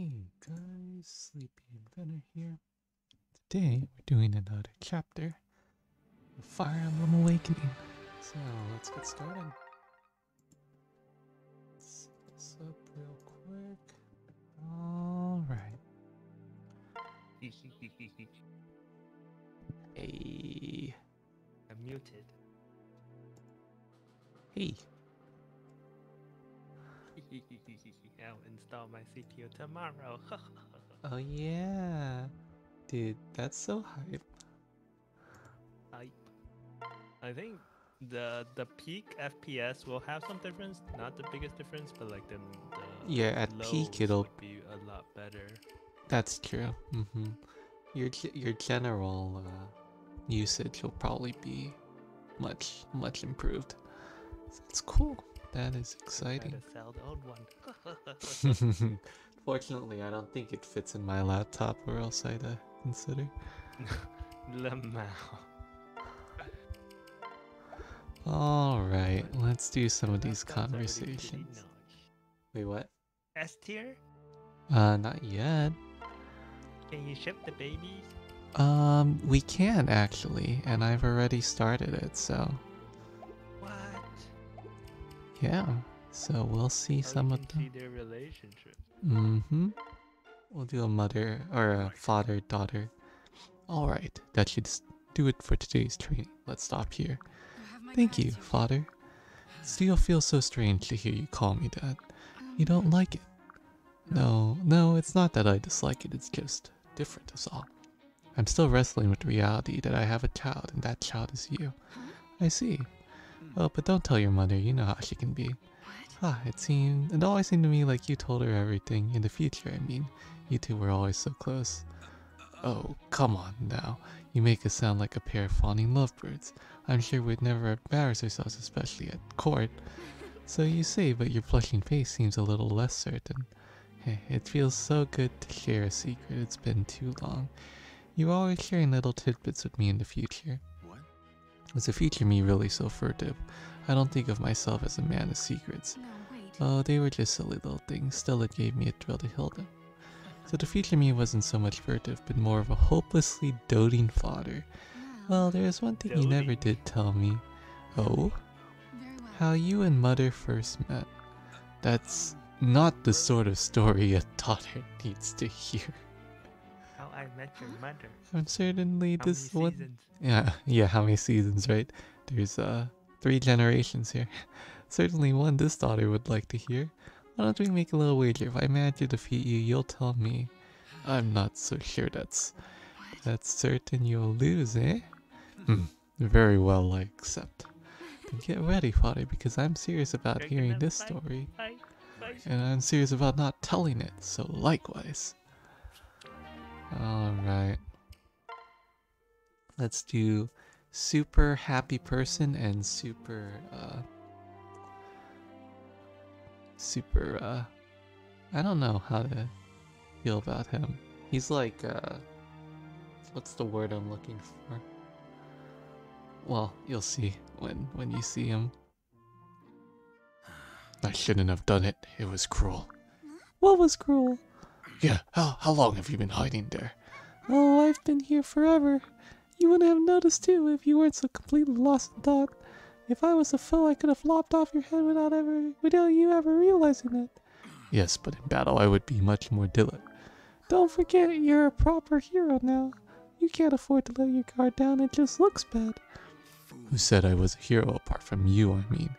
Hey guys, Sleepy Inventor here. Today we're doing another chapter of Fire Emblem Awakening. So let's get started. Let's set this up real quick. Alright. Hey. I'm muted. Hey. I'll install my CPU tomorrow. Oh yeah. Dude, that's so hype. I think the peak FPS will have some difference. Not the biggest difference, but like the Yeah, at peak it'll be a lot better. That's true. Your general usage will probably be much improved. That's cool. That is exciting. To sell the old one. Fortunately, I don't think it fits in my laptop, or else I'd consider. Lemao. Alright, let's do some of these conversations. Wait, what? S tier? Not yet. Can you ship the babies? We can actually, and I've already started it, so. What? Yeah, so we'll see some of them. See their relationship. We'll do a mother or a father-daughter. Alright, that should do it for today's training. Let's stop here. Thank you, father. It still feels so strange to hear you call me that. You don't like it. No, it's not that I dislike it, it's just different is all. I'm still wrestling with the reality that I have a child and that child is you. I see. Oh, but don't tell your mother, you know how she can be. It always seemed to me like you told her everything. In the future, I mean. You two were always so close. Oh, come on now. You make us sound like a pair of fawning lovebirds. I'm sure we'd never embarrass ourselves, especially at court. So you say, but your blushing face seems a little less certain. Hey, it feels so good to share a secret. It's been too long. You're always sharing little tidbits with me in the future. What? Was the future me really so furtive? I don't think of myself as a man of secrets. No, wait. Oh, they were just silly little things. Still, it gave me a thrill to heal them. So the future me wasn't so much furtive, but more of a hopelessly doting father. Well, there's one thing you never did tell me. Oh? Very well. How you and Mother first met. That's not the sort of story a daughter needs to hear. How I met your mother. I'm certainly How this many one. seasons? Yeah, how many seasons, right? There's 3 generations here. Certainly one this daughter would like to hear. Why don't we make a little wager? If I manage to defeat you, you'll tell me. I'm not so sure that's certain you'll lose, eh? Very well, I accept. Then get ready, father, because I'm serious about hearing this story. And I'm serious about not telling it, so likewise. Alright. Let's do super happy person and super I don't know how to feel about him. He's like what's the word I'm looking for? Well, you'll see when you see him. I shouldn't have done it. It was cruel. What was cruel? Yeah, how long have you been hiding there? Oh, I've been here forever. You wouldn't have noticed too if you weren't so completely lost in thought. If I was a foe, I could have lopped off your head without you ever realizing it. Yes, but in battle I would be much more diligent. Don't forget, you're a proper hero now. You can't afford to let your guard down, it just looks bad. Who said I was a hero apart from you, I mean?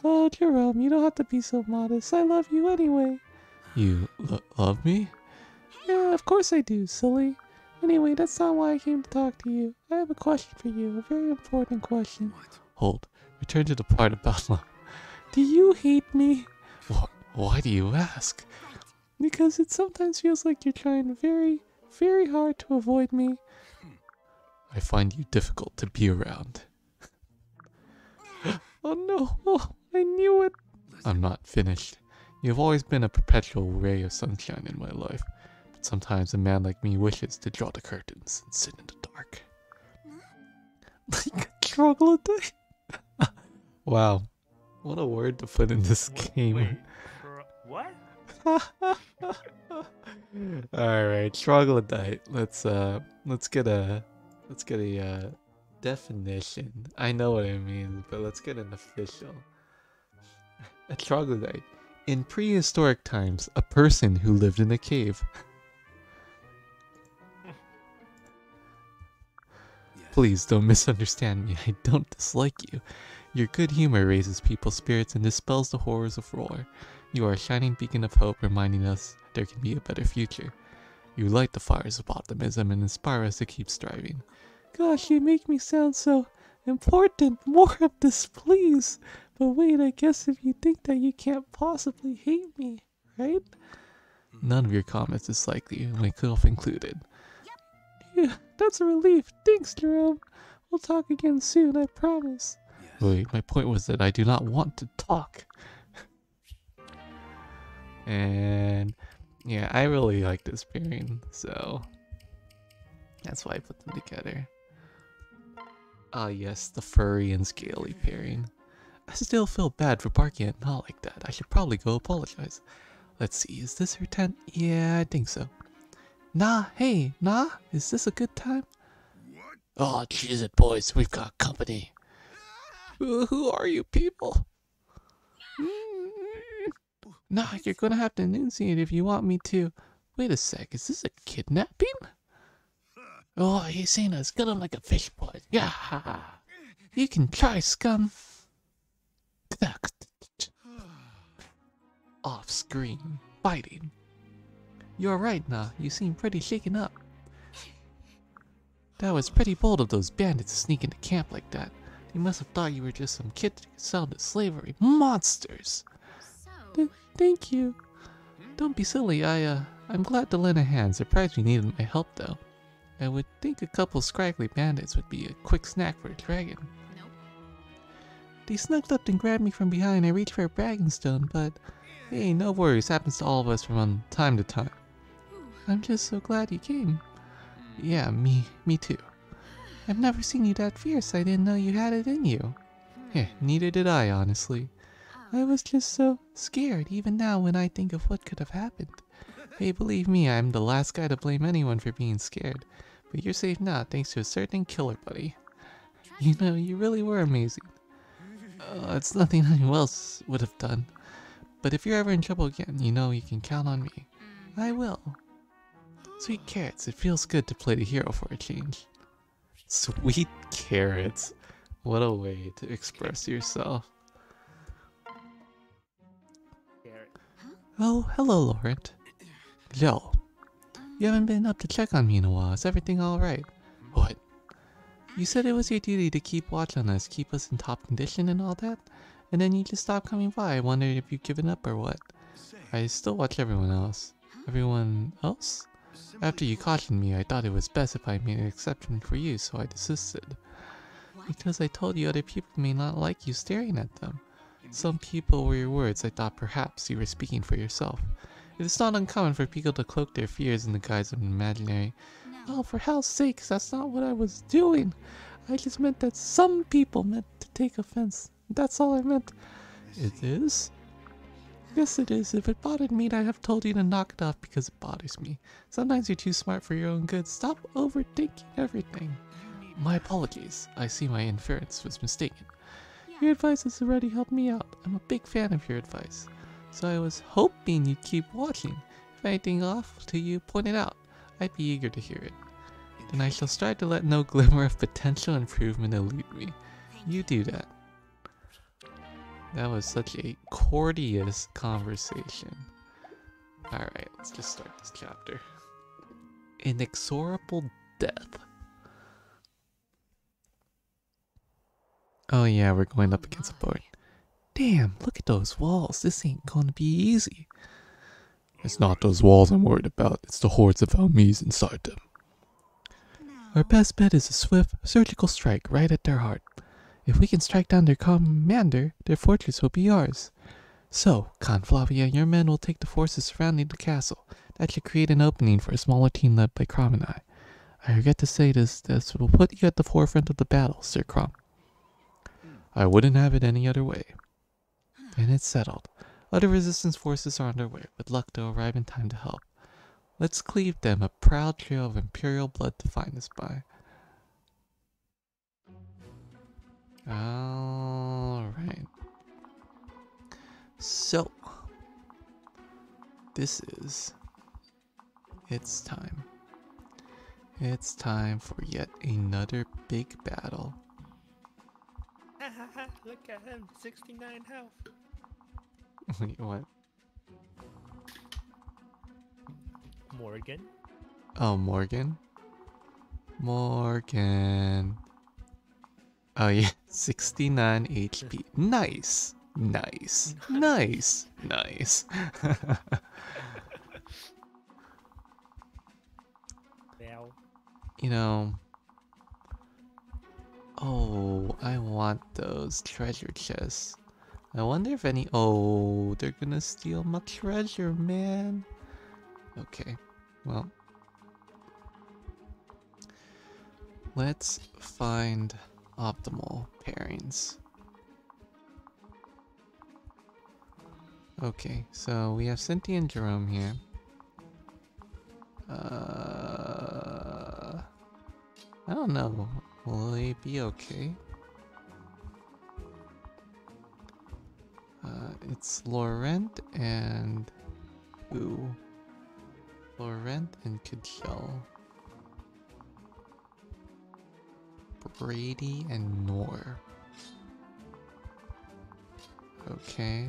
Oh, Jerome, you don't have to be so modest. I love you anyway. You love me? Yeah, of course I do, silly. Anyway, that's not why I came to talk to you. I have a question for you, a very important question. What? Hold. Return to the part about love. Do you hate me? Why do you ask? Because it sometimes feels like you're trying very, very hard to avoid me. I find you difficult to be around. Oh no, oh, I knew it. I'm not finished. You've always been a perpetual ray of sunshine in my life. But sometimes a man like me wishes to draw the curtains and sit in the dark. Like a troglodyte? Wow, what a word to put in this game. Wait, what? Alright, troglodyte. Let's get a definition. I know what it means, but let's get an official. A troglodyte. In prehistoric times, a person who lived in a cave. Please don't misunderstand me. I don't dislike you. Your good humor raises people's spirits and dispels the horrors of war. You are a shining beacon of hope, reminding us there can be a better future. You light the fires of optimism and inspire us to keep striving. Gosh, you make me sound so important. More of this, please. But wait, I guess if you think that you can't possibly hate me, right? None of your comments is likely, myself included. Yeah, that's a relief. Thanks, Jerome. We'll talk again soon, I promise. Wait, my point was that I do not want to talk. And yeah, I really like this pairing, so that's why I put them together. Ah yes, the furry and scaly pairing. I still feel bad for barking at Na like that. I should probably go apologize. Let's see, is this her tent? Yeah, I think so. Nah, hey, nah, is this a good time? Oh, jeez it, boys, we've got company. Who are you people? Nah, you're gonna have to enunciate if you want me to. Wait a sec, is this a kidnapping? Oh, he's seen us. Get him like a fish, boys. Yeah, you can try, scum. Off screen, fighting. You're right, Nah. You seem pretty shaken up. That was pretty bold of those bandits to sneak into camp like that. They must have thought you were just some kid sold to slavery. Monsters! Thank you. Don't be silly. I'm glad to lend a hand. Surprised you needed my help, though. I would think a couple scraggly bandits would be a quick snack for a dragon. Nope. They snuck up and grabbed me from behind. I reached for a bragging stone, but hey, no worries. Happens to all of us from time to time. I'm just so glad you came. Yeah, me too. I've never seen you that fierce. I didn't know you had it in you. Yeah, neither did I, honestly. I was just so scared, even now when I think of what could have happened. Hey, believe me, I'm the last guy to blame anyone for being scared. But you're safe now, thanks to a certain killer buddy. You know, you really were amazing. It's nothing anyone else would have done. But if you're ever in trouble again, you know you can count on me. I will. Sweet carrots, it feels good to play the hero for a change. Sweet carrots. What a way to express yourself. Oh, hello, Laurent. Joe, you haven't been up to check on me in a while. Is everything alright? What? You said it was your duty to keep watch on us, keep us in top condition and all that? And then you just stopped coming by. I wondered if you'd given up or what. I still watch everyone else. Everyone else? After you cautioned me, I thought it was best if I made an exception for you, so I desisted. Because I told you other people may not like you staring at them. Some people were your words. I thought perhaps you were speaking for yourself. It is not uncommon for people to cloak their fears in the guise of an imaginary. Oh, for hell's sakes, that's not what I was doing. I just meant that some people meant to take offense. That's all I meant. It is? Yes, it is. If it bothered me, I'd have told you to knock it off because it bothers me. Sometimes you're too smart for your own good. Stop overthinking everything. My apologies. I see my inference was mistaken. Your advice has already helped me out. I'm a big fan of your advice. So I was hoping you'd keep watching. If anything off to you, point it out. I'd be eager to hear it. Then I shall strive to let no glimmer of potential improvement elude me. You do that. That was such a courteous conversation. Alright, let's just start this chapter. Inexorable death. Oh yeah, we're going up against a board. Damn, look at those walls. This ain't gonna be easy. It's not those walls I'm worried about. It's the hordes of Almies inside them. Our best bet is a swift, surgical strike right at their heart. If we can strike down their commander, their fortress will be ours. So, Conflavia, your men will take the forces surrounding the castle. That should create an opening for a smaller team led by Crom and I. I regret to say this will put you at the forefront of the battle, Sir Crom. I wouldn't have it any other way. And it's settled. Other resistance forces are on their way. With luck, they'll arrive in time to help. Let's cleave them a proud trail of Imperial blood to find us by. Alright. So, it's time. It's time for yet another big battle. Look at him, 69 health. What do you want? Morgan. Oh, Morgan? Morgan. Oh yeah, 69 HP. Nice. Nice. Nice. Nice. Now. You know... Oh, I want those treasure chests. I wonder if any... Oh, they're gonna steal my treasure, man. Okay, well... Let's find optimal pairings. Okay, so we have Cynthia and Jerome here. I don't know. Will they be okay? It's Laurent and... Ooh. Laurent and Kajel. Brady and Nor. Okay.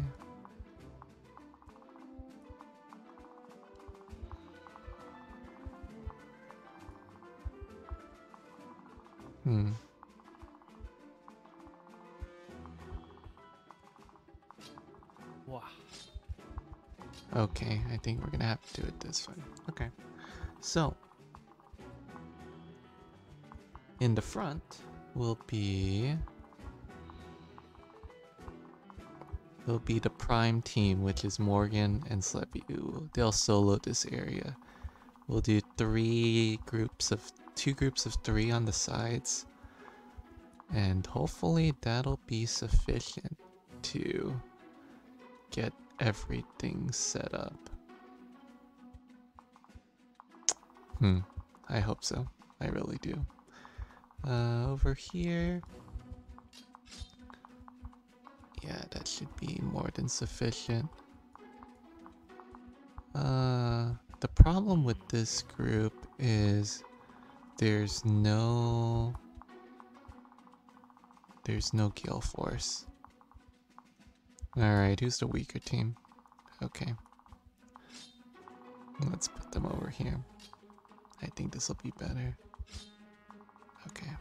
Wow. Okay, I think we're gonna have to do it this way. Okay. So, in the front will be the prime team, which is Morgan and Sleppy. Ooh, they'll solo this area. We'll do two groups of 3 on the sides, and hopefully that'll be sufficient to get everything set up. I hope so. I really do. Over here. Yeah, that should be more than sufficient. The problem with this group is there's no Gale Force. Alright, who's the weaker team? Okay. Let's put them over here. I think this will be better. Okay.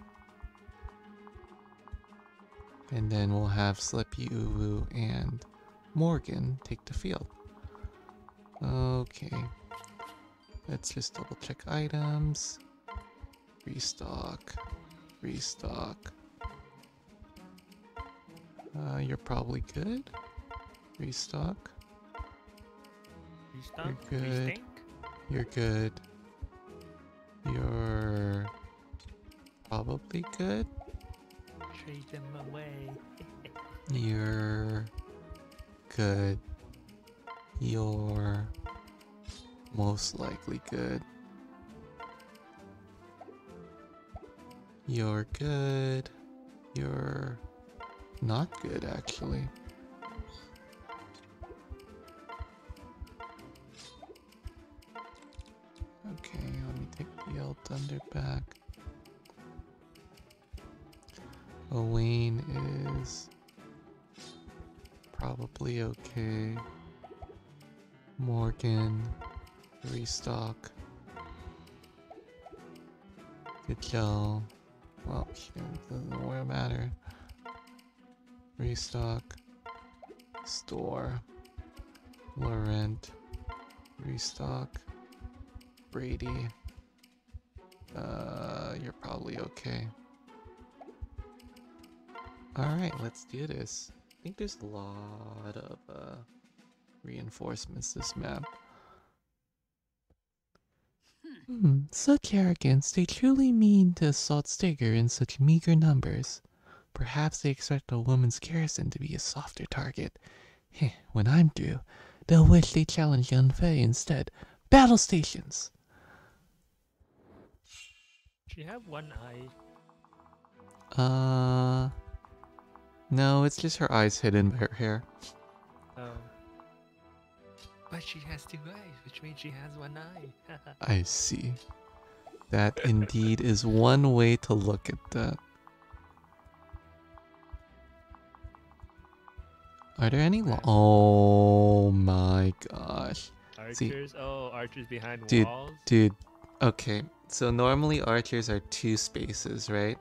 And then we'll have Slippy, Uwu, and Morgan take the field. Okay. Let's just double check items. Restock. Restock. You're probably good. Restock. Restock? You're good. Restink? You're good. You're probably good. Trade them away. You're good. You're most likely good. You're good. You're not good, actually. Okay, let me take the L Thunder back. Owain is probably okay. Morgan, restock. Kajel, well, shit, doesn't really matter. Restock. Store. Laurent. Restock. Brady. You're probably okay. Alright, let's do this. I think there's a lot of reinforcements this map. Such arrogance. They truly mean to assault Stigger in such meager numbers. Perhaps they expect a woman's garrison to be a softer target. Heh, when I'm through, they'll wish they challenged Yanfei instead. Battle stations! She have one eye. No, it's just her eyes hidden by her hair. Oh. But she has two eyes, which means she has one eye. I see. That indeed is one way to look at that. Are there any oh my gosh. Archers? Oh, archers behind Dude, walls? dude. Okay, so normally archers are 2 spaces, right?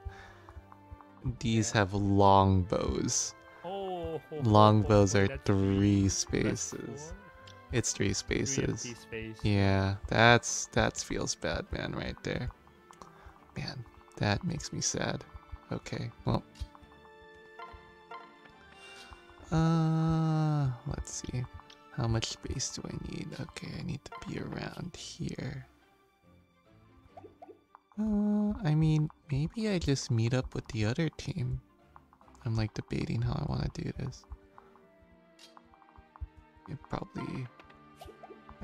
These have long bows. Oh, Long bows wait, are that's 3 That's spaces. 4? It's 3 3 spaces. empty space. Yeah, that feels bad, man, right there. Man, that makes me sad. Okay, well. Let's see. How much space do I need? Okay, I need to be around here. I mean, maybe I just meet up with the other team. I'm like debating how I want to do this.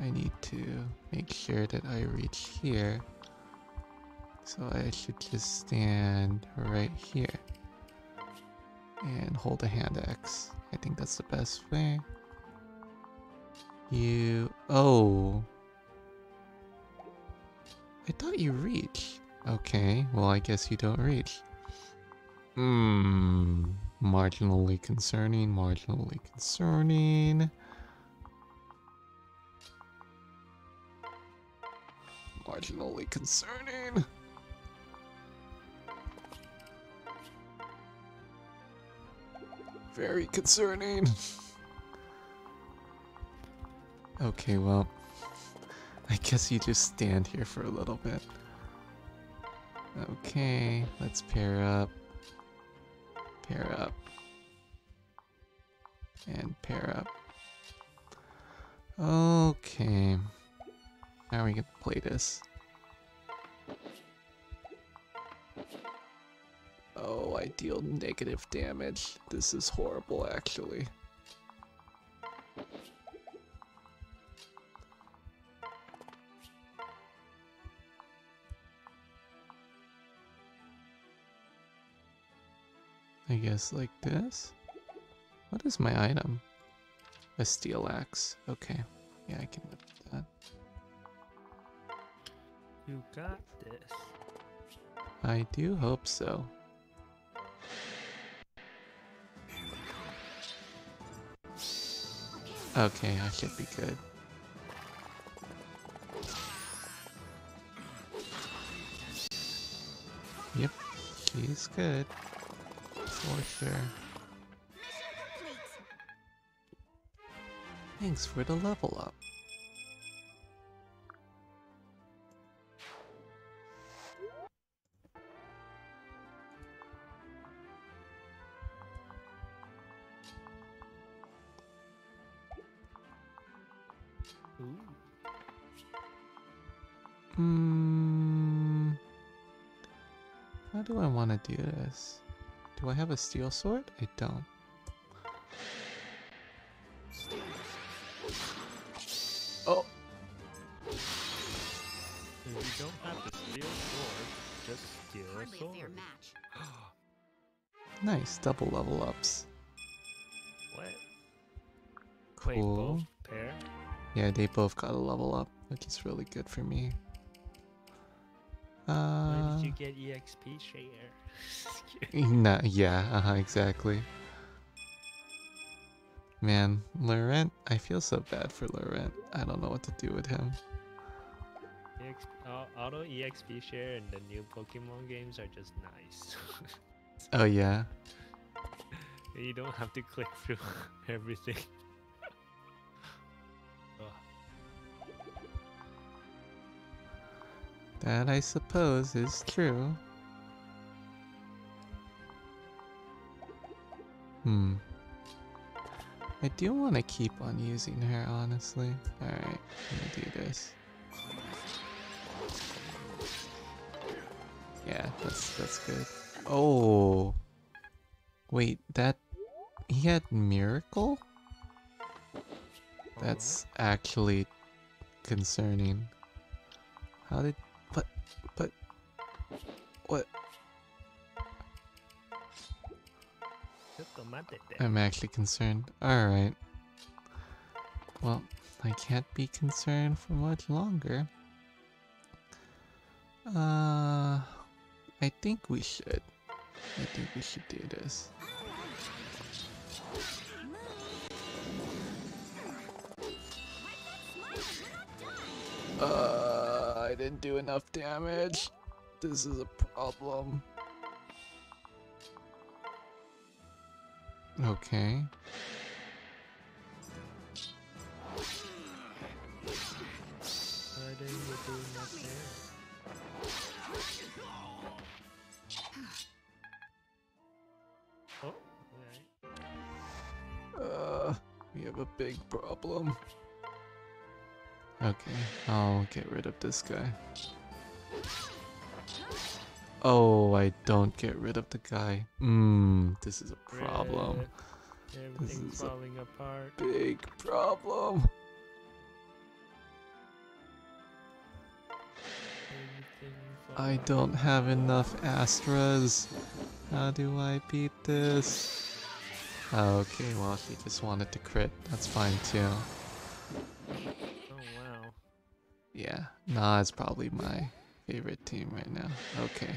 I need to make sure that I reach here. So I should just stand right here and hold a hand X. I think that's the best way. Oh. I thought you reach. Okay, well I guess you don't reach. Marginally concerning, marginally concerning. Marginally concerning. Very concerning. Okay, well, I guess you just stand here for a little bit. Okay, let's pair up. Pair up. And pair up. Okay. How are we gonna play this? Oh, I deal negative damage. This is horrible, actually. I guess like this? What is my item? A steel axe. Okay. Yeah, I can live with that. You got this. I do hope so. Okay, I should be good. Yep, she's good. For sure. Thanks for the level up. Ooh. How do I want to do this? Do I have a steel sword? I don't. Oh! If you don't have the steel sword, just steal a sword. Nice, double level ups. What? Cool. Wait, both pair? Yeah, they both got a level up, which is really good for me. Why did you get EXP share? Nah, yeah, exactly. Man, Laurent, I feel so bad for Laurent. I don't know what to do with him. Auto EXP share and the new Pokemon games are just nice. Oh yeah? You don't have to click through everything. That I suppose is true. I do want to keep on using her, honestly. Alright, I'm gonna do this. Yeah, that's good. Oh! Wait, he had Miracle? That's actually concerning. How did... But... What? I'm actually concerned. Alright. Well, I can't be concerned for much longer. I think we should. I think we should do this. I didn't do enough damage. This is a problem. Okay. We have a big problem. Okay, I'll get rid of this guy. Oh, I don't get rid of the guy. This is a problem. Everything's falling apart. Big problem. I don't have enough Astras. How do I beat this? Okay, well, she just wanted to crit. That's fine too. Oh wow. Yeah, Nah is probably my favorite team right now. Okay.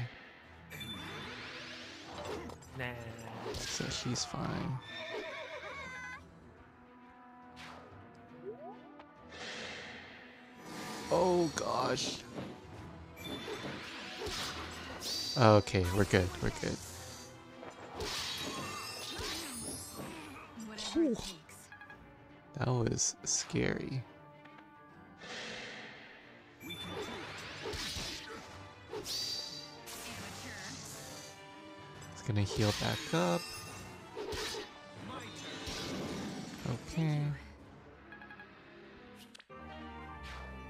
Nah. So she's fine. Oh gosh. Okay, we're good. We're good. That was scary. It's gonna heal back up. Okay.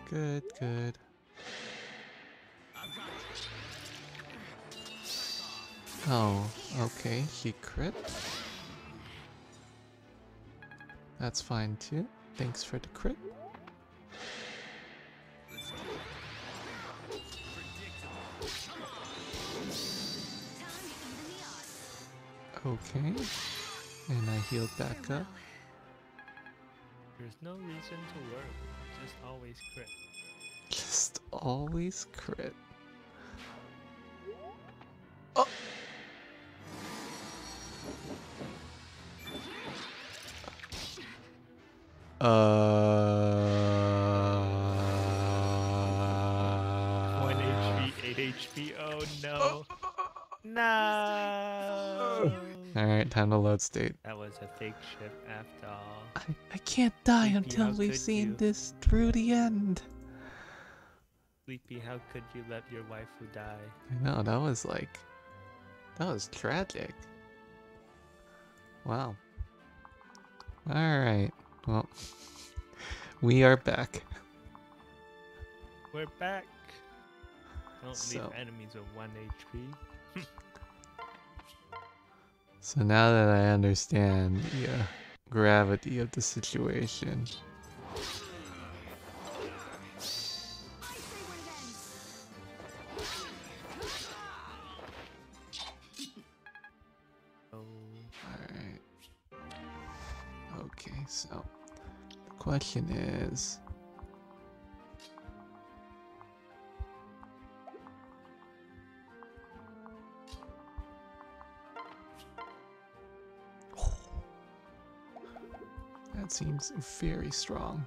Good, good. Oh, okay, she crit. That's fine too. Thanks for the crit. Okay. And I healed back up. There's no reason to worry. Just always crit. Just always crit. Oh! One HP, 8 HP. Oh no. No. Alright, time to load state. That was a fake ship after all. I can't die Sleepy, until how we've could seen you? this through the end. Sleepy, how could you let your waifu die? I know, that was tragic. Wow. Alright, well, we are back. We're back. Don't So- leave enemies with 1 HP. So now that I understand the gravity of the situation. Oh. Alright. Okay, so the question is... That seems very strong.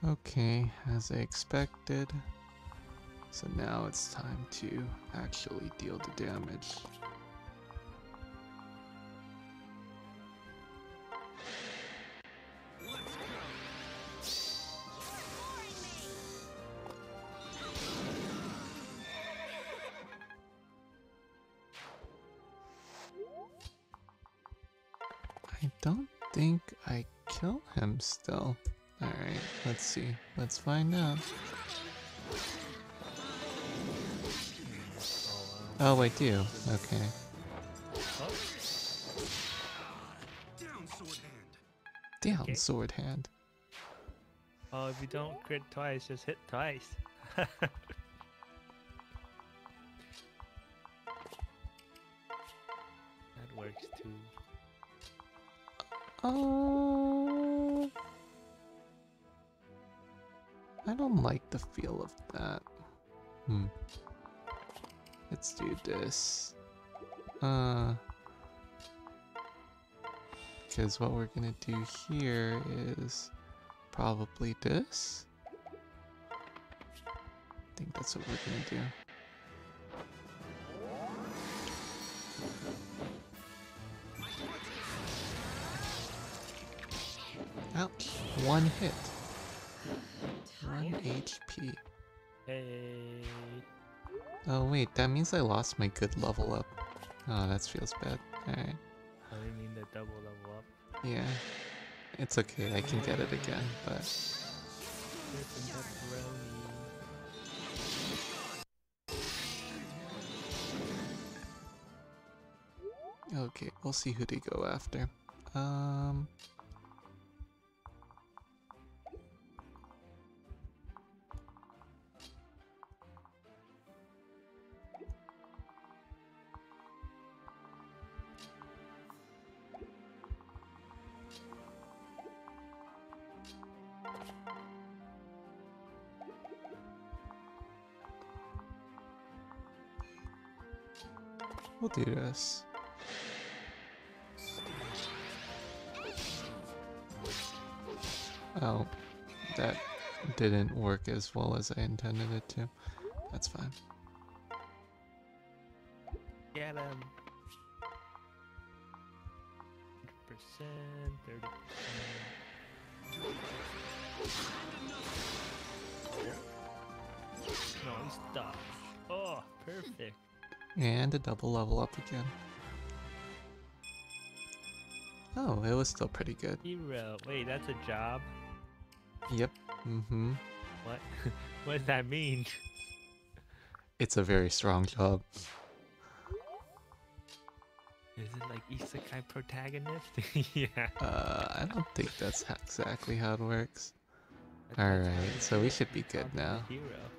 Okay, as I expected. So now it's time to actually deal the damage. I don't think I kill him still. Alright, let's see. Let's find out. Oh, I do. Okay. Oh, Down, okay. sword hand. Oh, if you don't crit twice, just hit twice. That works too. I don't like the feel of that. Let's do this. Because what we're gonna do here is probably this. I think that's what we're gonna do. Ouch. One hit. 1 HP. Hey. Oh wait, that means I lost my good level up. Oh, that feels bad. Alright. I didn't mean to double level up. Yeah. It's okay, I can get it again, but... Here's some pepperoni. Okay, we'll see who they go after. We'll do this. Oh, that didn't work as well as I intended it to. That's fine. Get him. 100%, 30%. Nice dodge. Oh, perfect. And a double level up again. Oh, it was still pretty good. Hero. Wait, that's a job? Yep. Mm-hmm. What? What does that mean? It's a very strong job. Is it like isekai protagonist? Yeah. I don't think that's exactly how it works. That's how Alright, you so we get should be good onto now. the hero.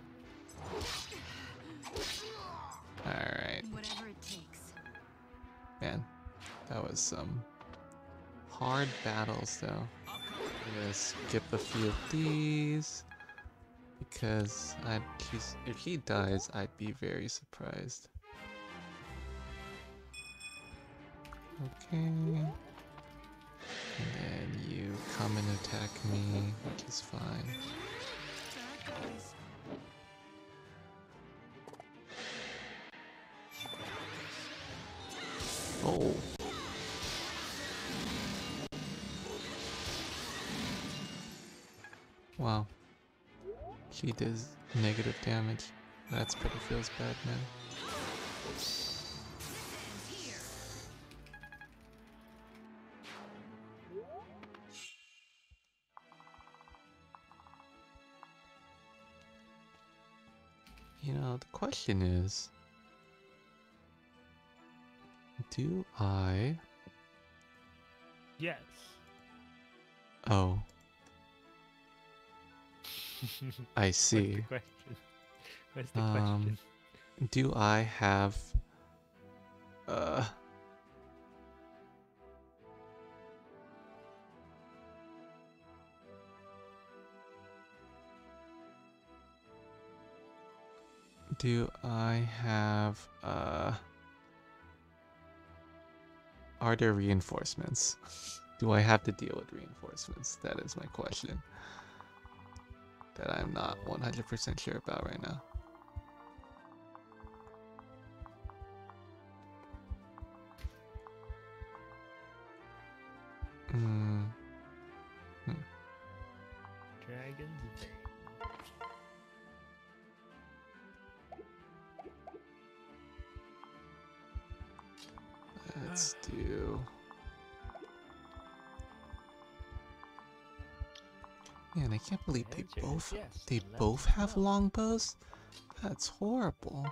Alright. Whatever it takes. Man, that was some hard battles though. I'm gonna skip a few of these because if he dies, I'd be very surprised. Okay. And then you come and attack me, which is fine. Oh. Wow. She does negative damage. That's pretty feels bad, man. You know, the question is, do I... Yes. Oh, I What's the see. question? What's the question? Do I have... Do I have, are there reinforcements? Do I have to deal with reinforcements? That is my question. That I'm not 100% sure about right now. Dragon's Vein. Let's do... Man, I can't believe they Answer both is yes, they let both me have know. longbows. That's horrible.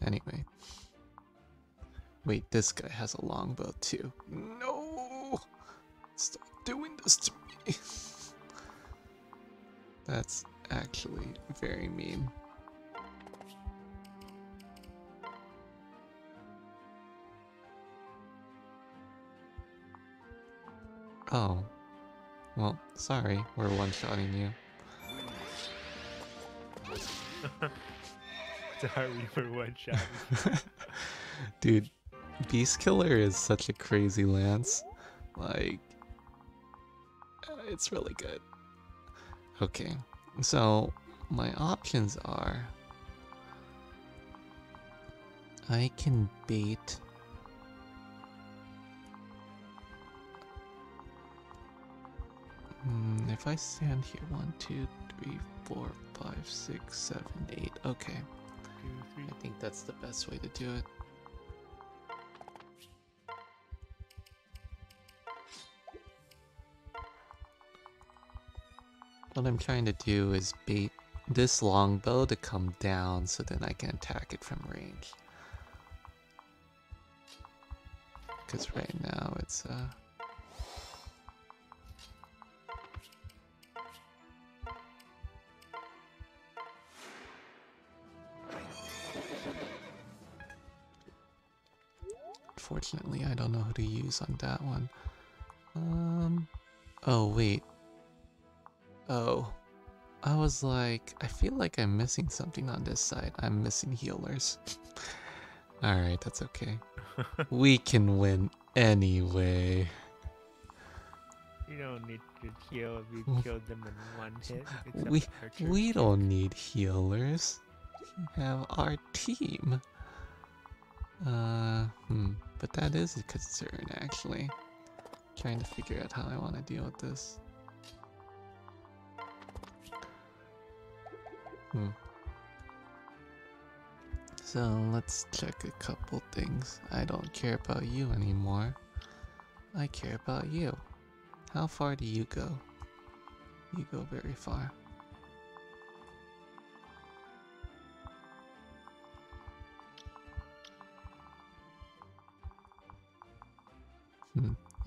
Anyway. Wait, this guy has a longbow too. No! Stop doing this to me. That's actually very mean. Oh. Well, sorry, we're one-shotting you. Sorry for one shot. Dude, Beast Killer is such a crazy lance. Like, it's really good. Okay, so my options are I can bait. If I stand here, 1, 2, 3, 4, 5, 6, 7, 8. Okay. 2, 3. I think that's the best way to do it. What I'm trying to do is bait this longbow to come down so then I can attack it from range. Because right now it's Unfortunately, I don't know who to use on that one. Oh wait. Oh. I was like, I feel like I'm missing something on this side. I'm missing healers. Alright, that's okay. We can win anyway. You don't need to heal if you kill them in one hit. We don't need healers. We have our team. But that is a concern actually. Trying to figure out how I want to deal with this. So let's check a couple things. I don't care about you anymore. I care about you. How far do you go? You go very far.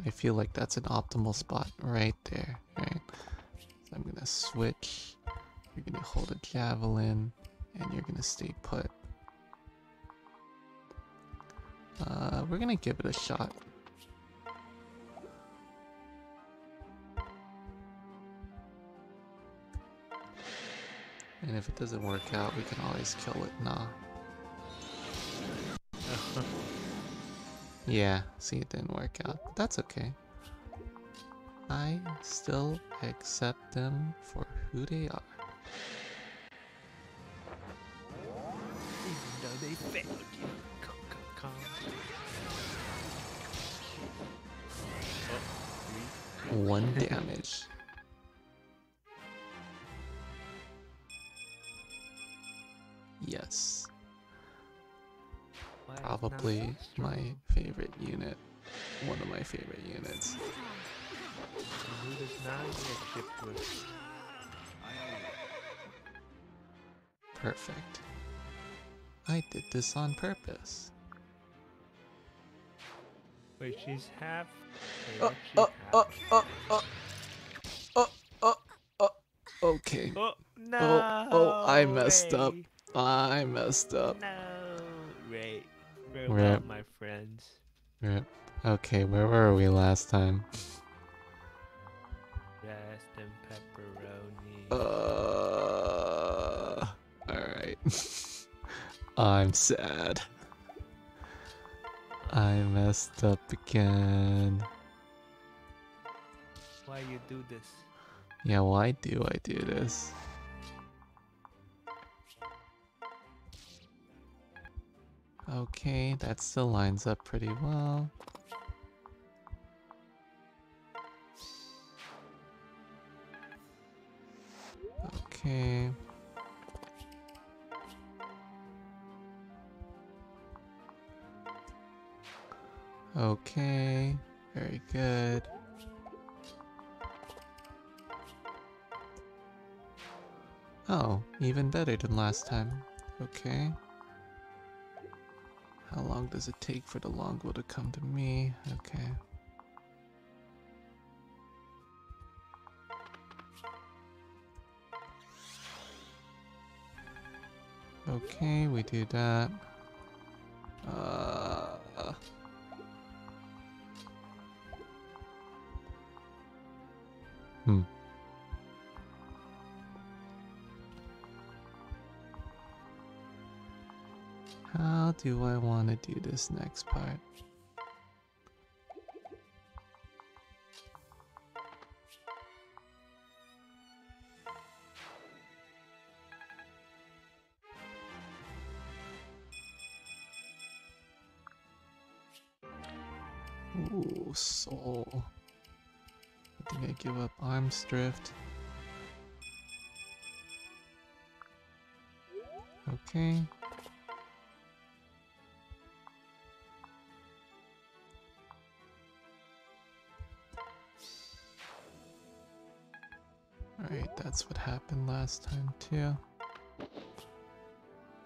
I feel like that's an optimal spot right there, right? So I'm gonna switch. You're gonna hold a javelin, and you're gonna stay put. We're gonna give it a shot. And if it doesn't work out, we can always kill it. Nah. Yeah, see, it didn't work out. But that's okay. I still accept them for who they are. Even though they failed you. Come. Oh, 1 damage. Yes. Probably my favorite unit. One of my favorite units. Who does not get shipped with? Perfect. I did this on purpose. Wait, she's half. Okay. Oh no! Oh, I messed up. I messed up. No, Ray. Rip. Farewell, my friends. Rip. Okay, where were we last time? Rest and pepperoni. Alright. I'm sad. I messed up again. Why you do this? Yeah, why do I do this? Okay, that still lines up pretty well. Okay. Okay, very good. Oh, even better than last time. Okay. How long does it take for the longbow to come to me? Okay. Okay, we do that. Hmm. How do I want to do this next part? Ooh, soul. I think I give up arms drift. Okay. Alright, that's what happened last time too.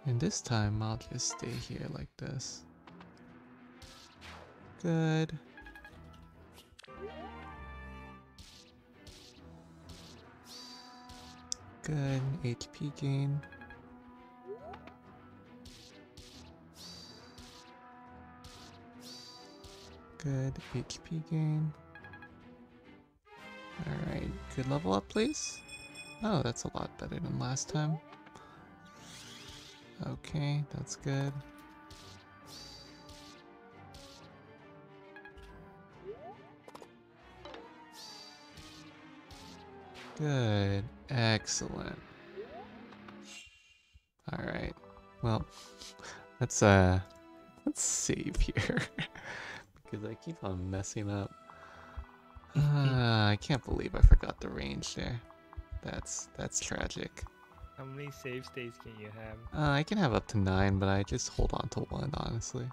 And this time I'll just stay here like this. Good. Good HP gain. Good HP gain. Alright, good level up please. Oh, that's a lot better than last time. Okay, that's good. Good. Excellent. Alright. Well, let's save here. Because I keep on messing up. I can't believe I forgot the range there. That's tragic. How many save states can you have? I can have up to 9, but I just hold on to 1, honestly.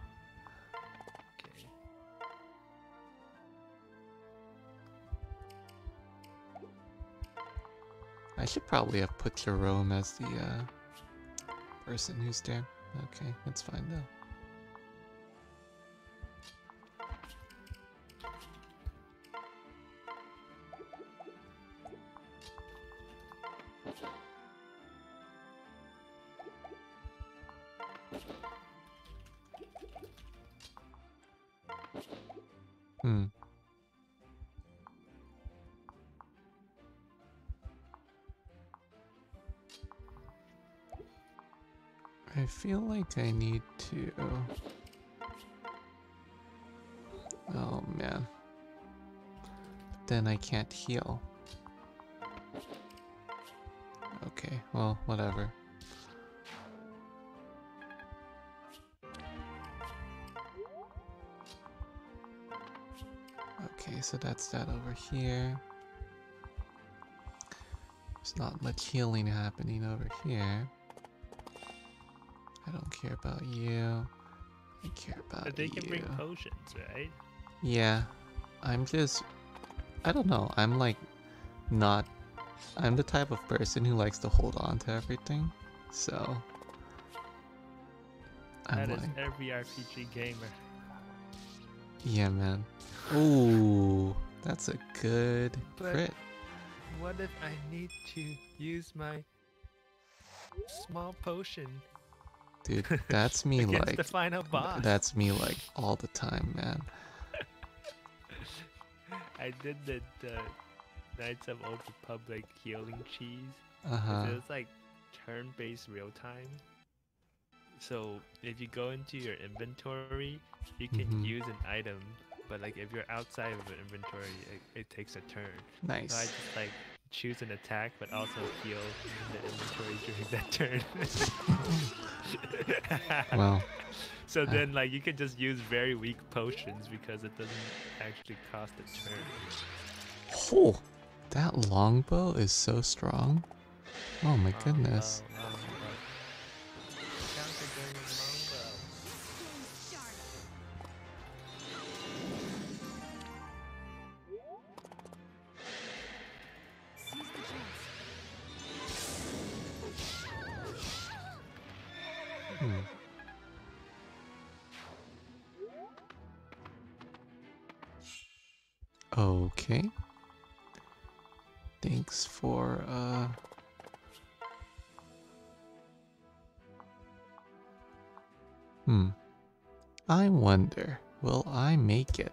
Okay. I should probably have put Jerome as the person who's there. Okay, that's fine though. Hmm. I feel like I need to... Oh man. But then I can't heal. Okay, well, whatever. Okay, so that's that over here. There's not much healing happening over here. I don't care about you. I care about But they you. can bring potions, right? Yeah. I'm just... I don't know. I'm like not... I'm the type of person who likes to hold on to everything. So... I'm That is like... every RPG gamer. Yeah, man. Ooh, that's a good But crit. what if I need to use my small potion Dude, that's me against like... the final boss? That's me like all the time, man. I did the Knights of Old Republic healing cheese. Uh-huh. It's like turn-based real time. So if you go into your inventory, you can use an item, but like if you're outside of the inventory, it takes a turn. Nice. So I just like choose an attack, but also heal in the inventory during that turn. Well... So then like you can just use very weak potions because it doesn't actually cost a turn. Oh, that longbow is so strong. Oh my goodness. Okay. Thanks for, I wonder, will I make it?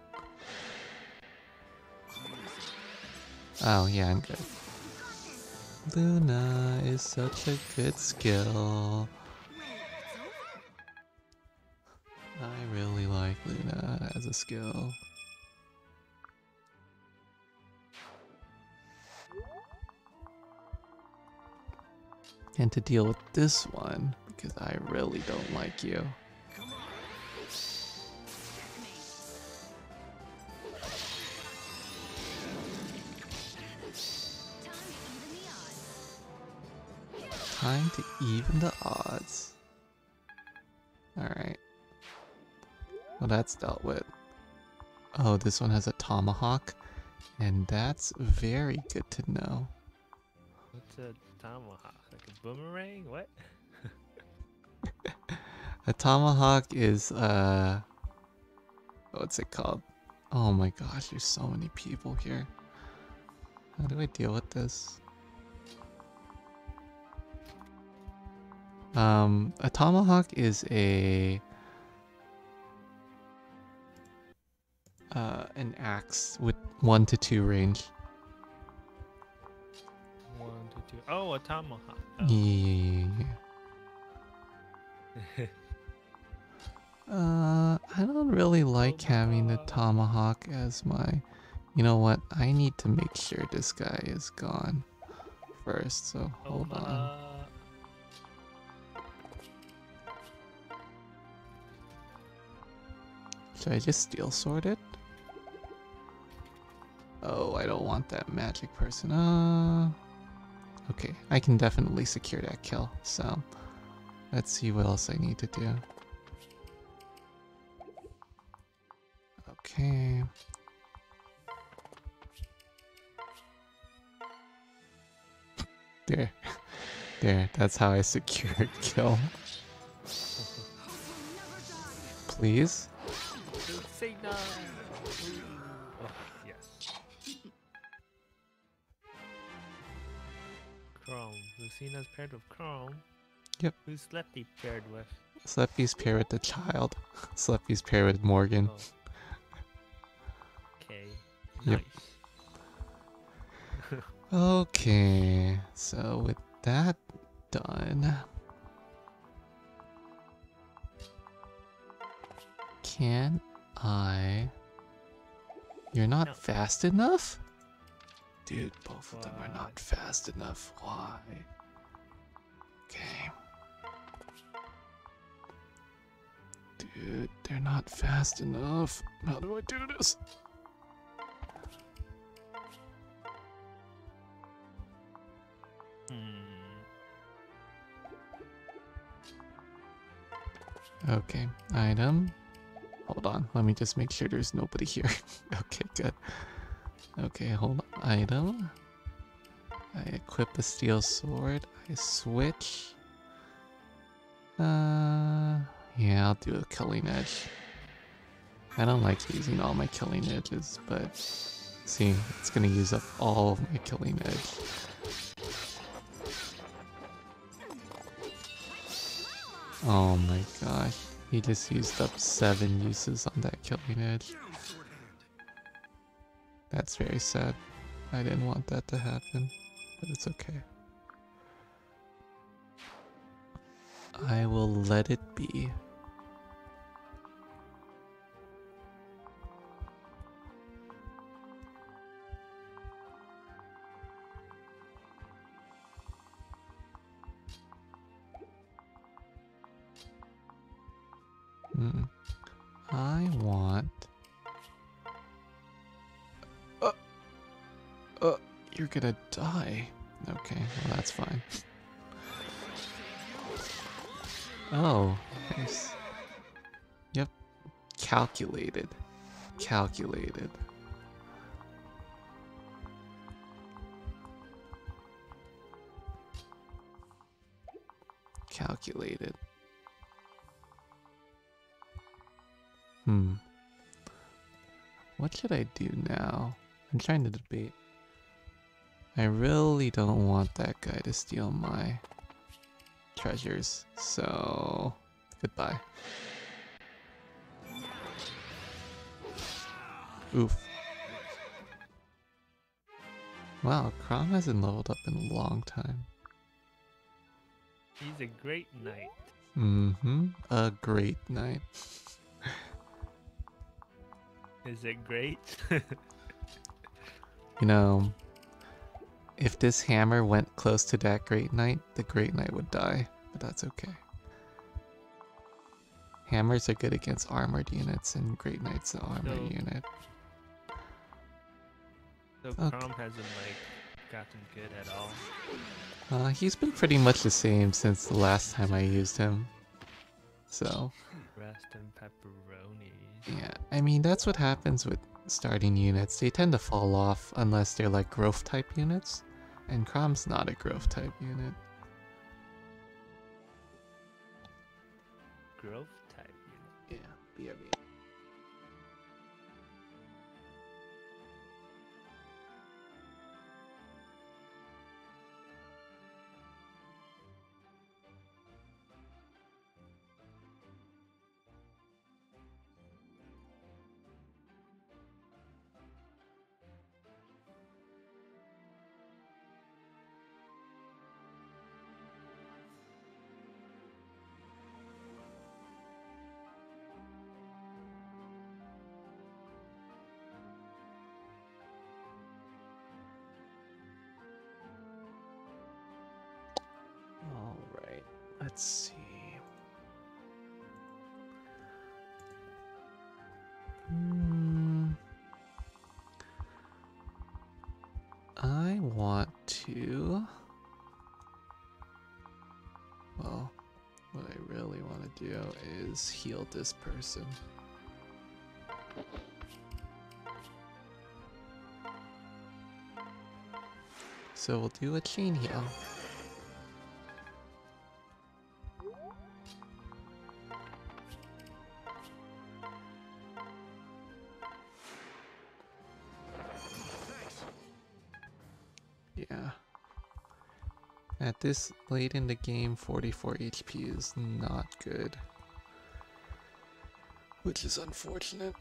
Oh, yeah, I'm good. Luna is such a good skill. I really like Luna as a skill. And to deal with this one, because I really don't like you. Time to even the odds. Alright. Well, that's dealt with. Oh, this one has a tomahawk. And that's very good to know. What's a tomahawk? Like a boomerang? What? A tomahawk is, what's it called? Oh my gosh, there's so many people here. How do I deal with this? A tomahawk is an axe with 1 to 2 range. 1 to 2. Oh, a tomahawk. Oh. Yeah. I don't really like having the tomahawk as my... You know what? I need to make sure this guy is gone first, so hold on. Should I just steel sword it? Oh, I don't want that magic person. Okay, I can definitely secure that kill, so let's see what else I need to do. Okay. There. There, that's how I secure a kill. Please? Say no! Oh, yes. Chrome. Lucina's paired with Chrome. Yep. Who's Lefty paired with? Sleppy's paired with the child. Sleppy's paired with Morgan. Oh. Okay. Yep. Nice. Okay, so with that done, can I... You're not fast enough? Dude, both of them are not fast enough. Why? Okay. Dude, they're not fast enough. How do I do this? Okay, item. Hold on, let me just make sure there's nobody here. Okay, good. Okay, hold on. Item. I equip the steel sword. I switch. Yeah, I'll do a killing edge. I don't like using all my killing edges, but see, it's gonna use up all of my killing edge. Oh my gosh, he just used up 7 uses on that killing edge. That's very sad. I didn't want that to happen, but it's okay. I will let it be. I want... you're gonna die. Okay, well that's fine. Oh, nice. Yep. Calculated. Calculated. Calculated. What should I do now? I'm trying to debate. I really don't want that guy to steal my treasures, so goodbye. Oof. Wow, Crom hasn't leveled up in a long time. He's a great knight. Mm-hmm. A great knight. Is it great? You know, if this hammer went close to that great knight, the great knight would die, but that's okay. Hammers are good against armored units, and great knight's an armored unit. So Crom hasn't like gotten good at all. He's been pretty much the same since the last time I used him. So. Rest and pepperoni. Yeah, I mean that's what happens with starting units. They tend to fall off unless they're like growth type units, and Crom's not a growth type unit. Growth type unit. Yeah, BRB. Alright, let's see. I want to... Well, what I really want to do is heal this person. So we'll do a chain heal. Yeah. At this late in the game, 44 HP is not good. Which is unfortunate.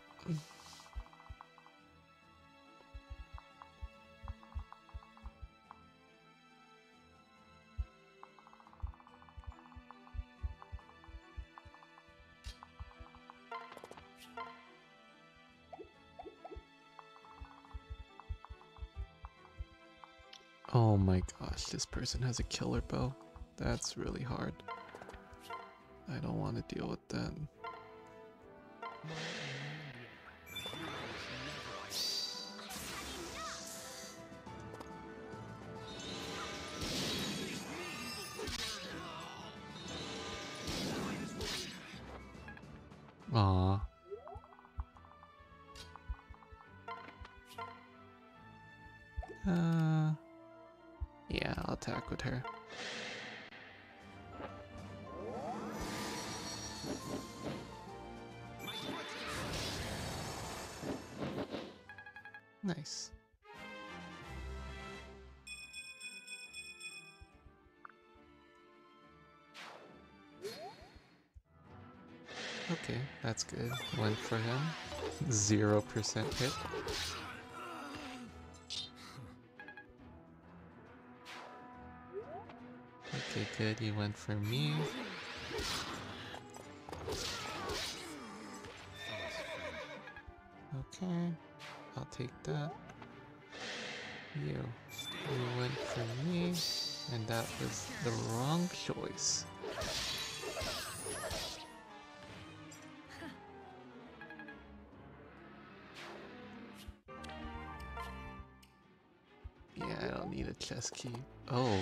Oh my gosh, this person has a killer bow. That's really hard. I don't want to deal with that. Aww. Yeah, I'll attack with her. Nice. Okay, that's good. Went for him. 0% hit. Okay, good. He went for me. Okay, I'll take that. You went for me, and that was the wrong choice. Yeah, I don't need a chest key. Oh.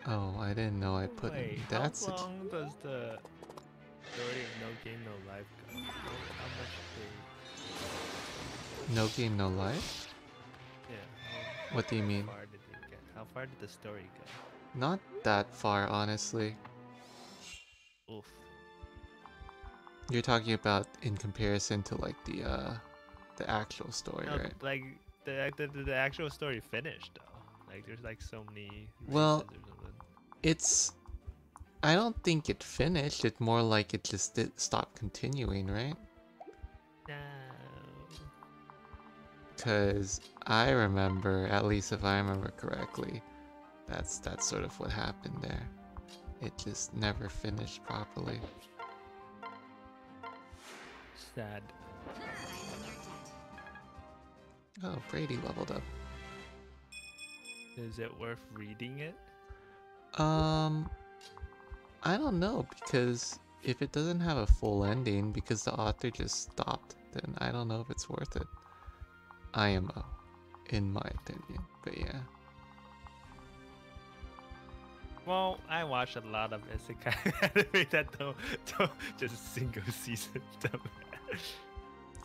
Oh, I didn't know I put in that. How long does the story of No Game No Life go? How much they... No game, no life? Yeah. What do you mean? How far did it get? How far did the story go? Not that far, honestly. Oof. You're talking about in comparison to like the actual story, No, right? like the actual story finished though. Like there's like so many races Well, or something. it's I don't think it finished. It more like it just stopped continuing, right? No. Because I remember, at least if I remember correctly, that's sort of what happened there. It just never finished properly. Sad. Oh, Brady leveled up. Is it worth reading it? I don't know, because if it doesn't have a full ending because the author just stopped, then I don't know if it's worth it. IMO, in my opinion. But yeah. Well, I watch a lot of isekai anime that don't just single season.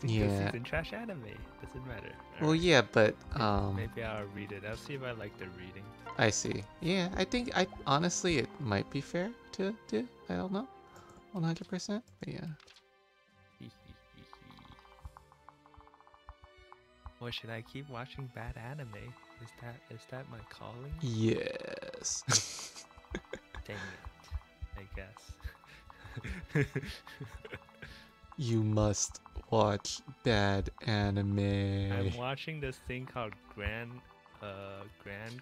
Single Yeah. season trash anime. Doesn't matter. Well, Alright. yeah, but Maybe I'll read it. I'll see if I like the reading. I see. Yeah, I think honestly it might be fair to do. I don't know, 100%. But yeah. Or should I keep watching bad anime? Is that my calling? Yes. Dang it. I guess. You must watch bad anime. I'm watching this thing called Grand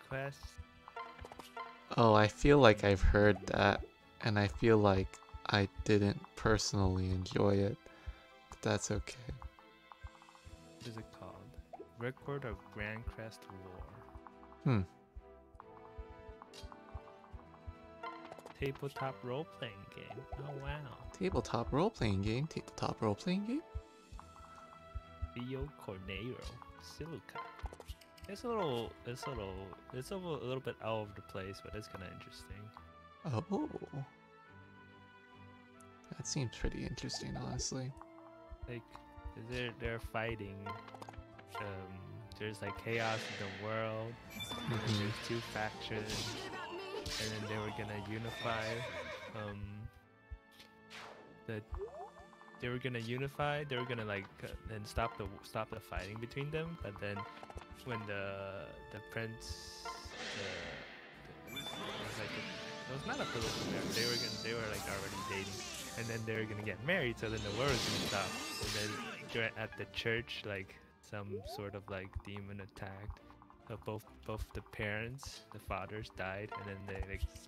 Quest. Oh, I feel like I've heard that, and I feel like I didn't personally enjoy it, but that's okay. What is it called? Record of Grand Quest War. Hmm. Tabletop role-playing game. Oh wow. Tabletop role-playing game. Tabletop role-playing game. Rio Corneiro. Silica. It's a little bit all over the place, but it's kind of interesting. Oh. That seems pretty interesting, honestly. Like, they're fighting. There's like chaos in the world. And then there's two factions, and then they were gonna unify. They were gonna like and stop the fighting between them. But then when the prince, it was not a political marriage. They were like already dating, and then they were gonna get married. So then the war was gonna stop. And then at the church, like some sort of like demon attacked. So both the parents, the fathers died, and then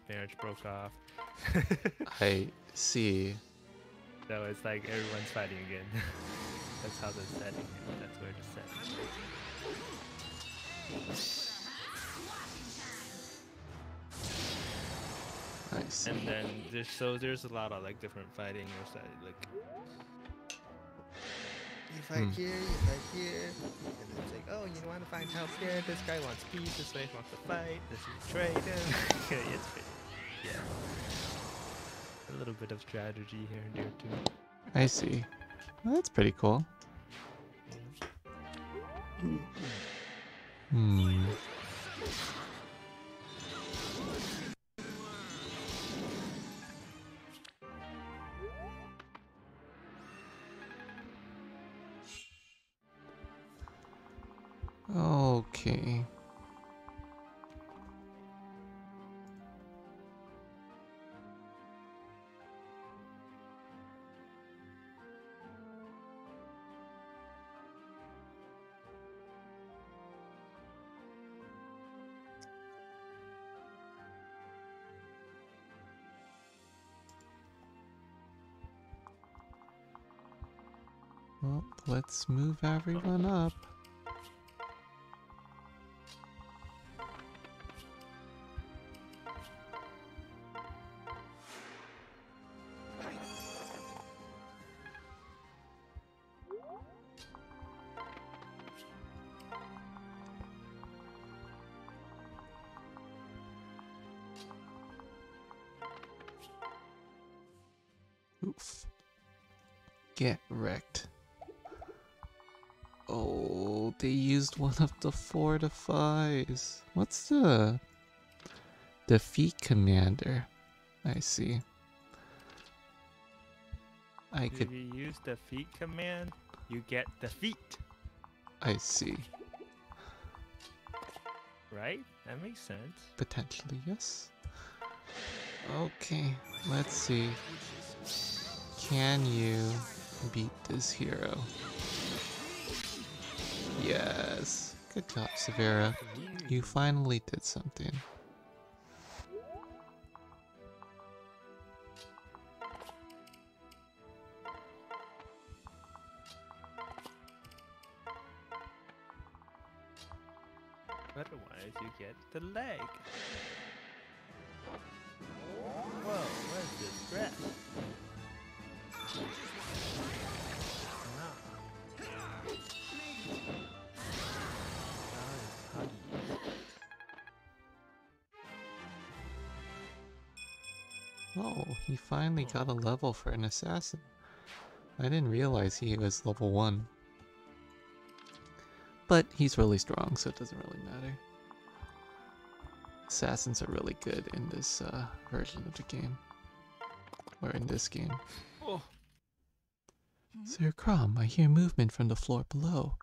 marriage broke off. I see. So it's like everyone's fighting again. That's how the setting is. That's where the setting is. Nice. And then there's a lot of like different fighting. There's like you fight here, you fight here, and then it's like, oh, you want to find help here. This guy wants peace. This guy wants to fight. This is trade. It's pretty, yeah. A little bit of strategy here and there too. I see. Well, that's pretty cool. Hmm. Okay. Well, let's move everyone up. Oof. Get wrecked. Oh, they used one of the fortifies. What's the defeat commander? I see. I could. If you use the feet command, you get the feet. I see. Right? That makes sense. Potentially, yes. Okay, let's see. Can you beat this hero? Yes. Good job, Severa. You finally did something. Otherwise, you get the leg. Whoa, what is this breath? Oh, he finally got a level for an assassin. I didn't realize he was level 1. But he's really strong, so it doesn't really matter. Assassins are really good in this version of the game. Or in this game. Oh. Sir Crom, I hear movement from the floor below.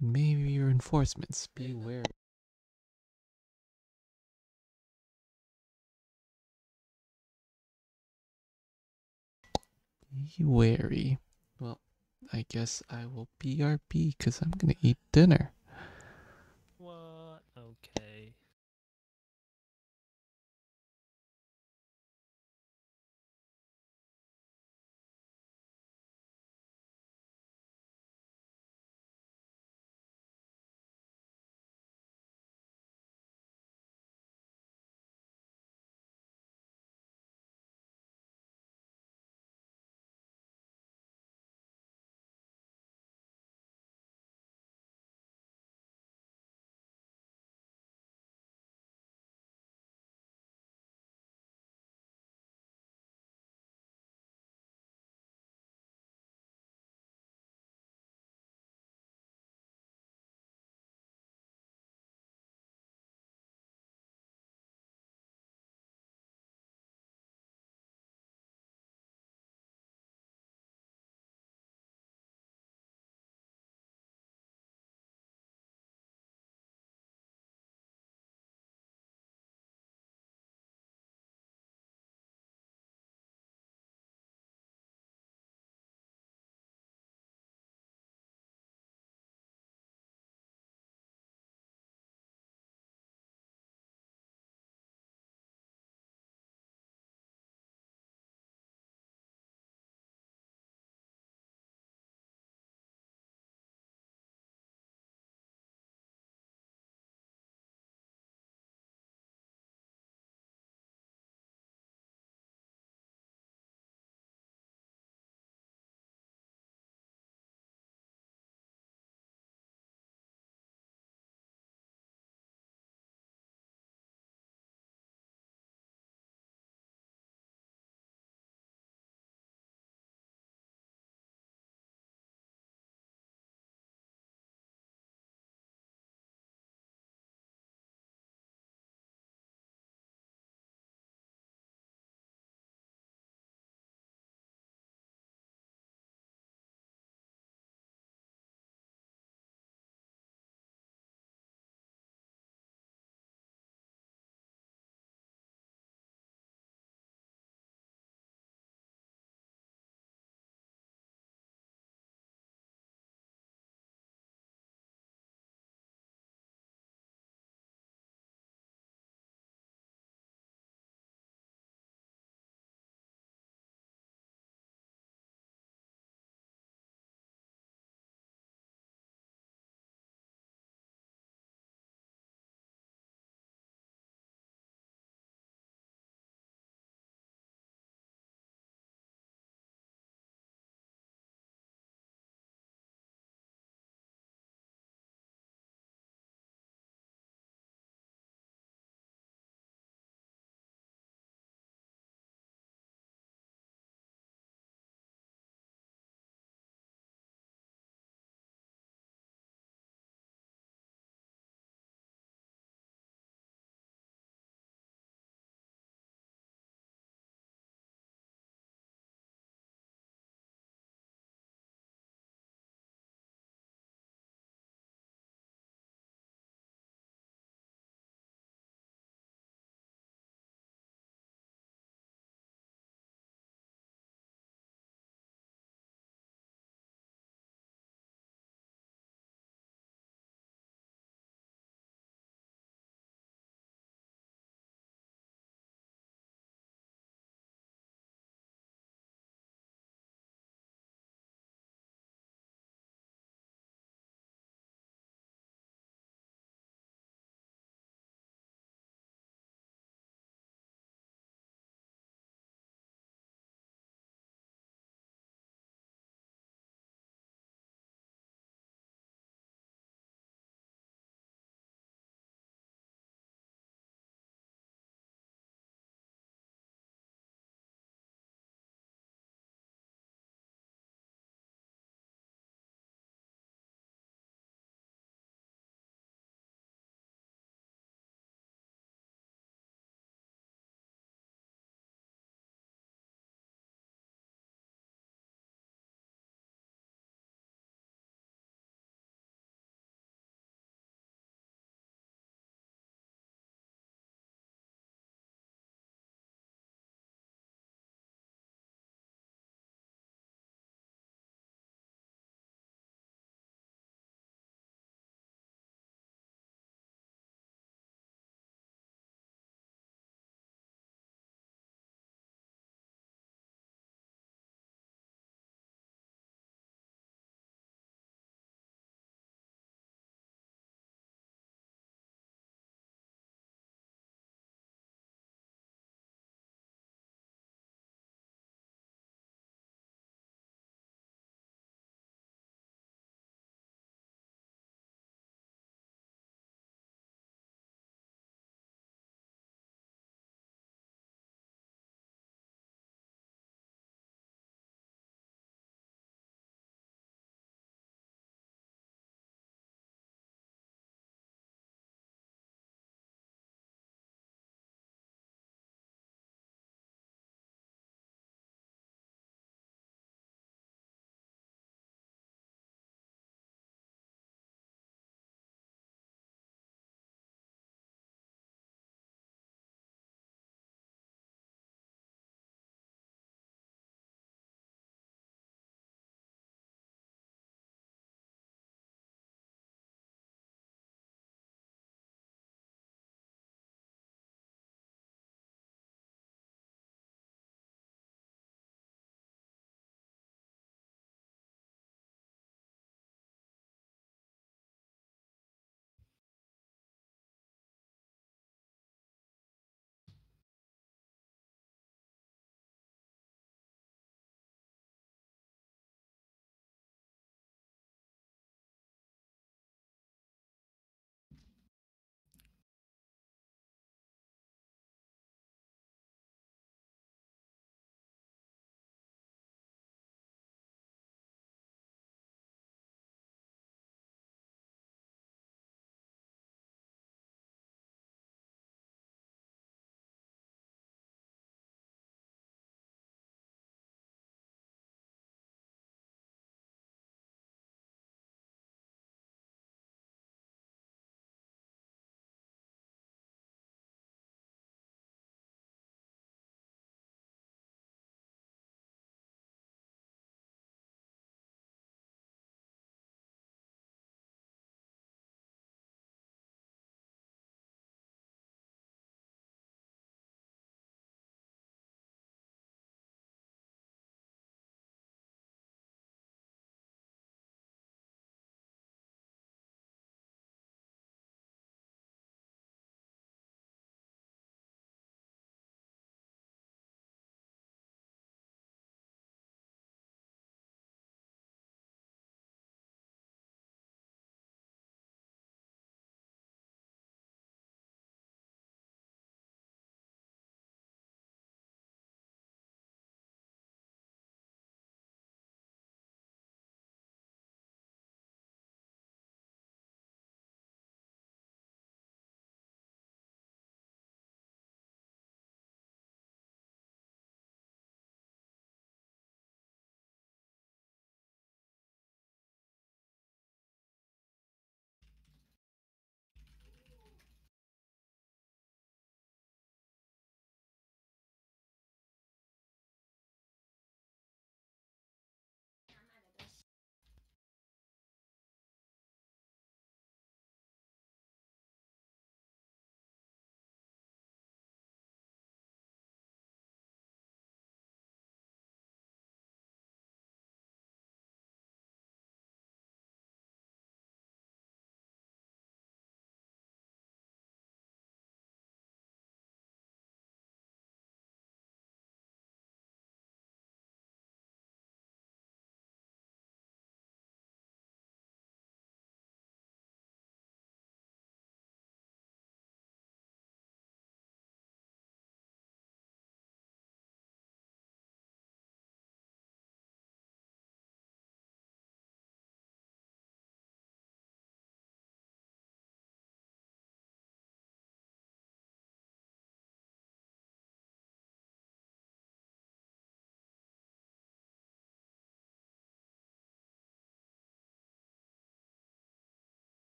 Maybe reinforcements. Be wary. Be wary. Well, I guess I will BRB because I'm gonna eat dinner. What? Okay.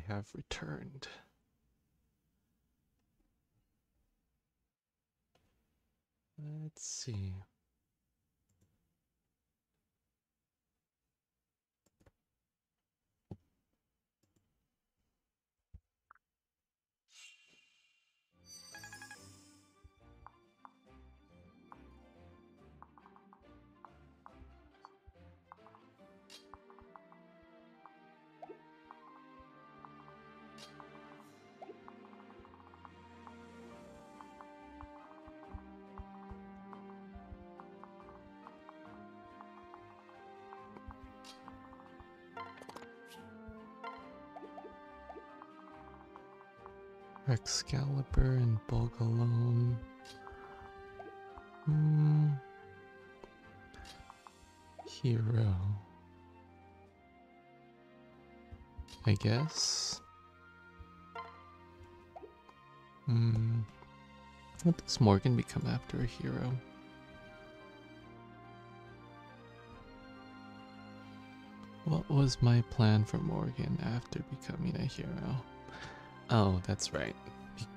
have returned. Let's see. Excalibur and Bolgalone. Hero. I guess. What does Morgan become after a hero? What was my plan for Morgan after becoming a hero? Oh, that's right.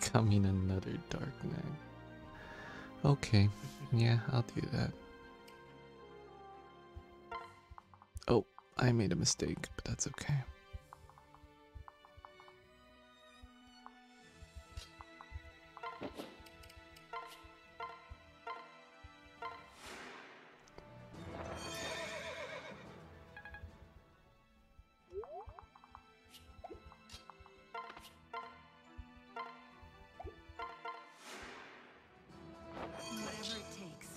Becoming another Dark Knight. Okay, yeah, I'll do that. Oh, I made a mistake, but that's okay. Whatever it takes.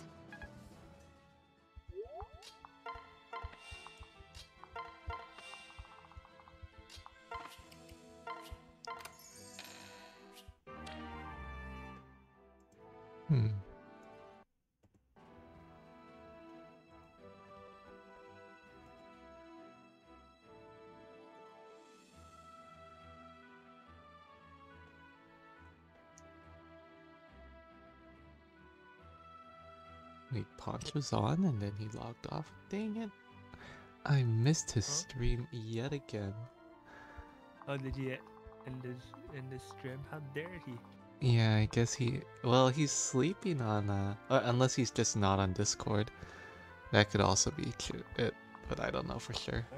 Wait, Ponch was on and then he logged off? Dang it. I missed his stream yet again. Oh, did he in the stream? How dare he? Yeah, I guess he's sleeping on, unless he's just not on Discord. That could also be it, but I don't know for sure. Oh,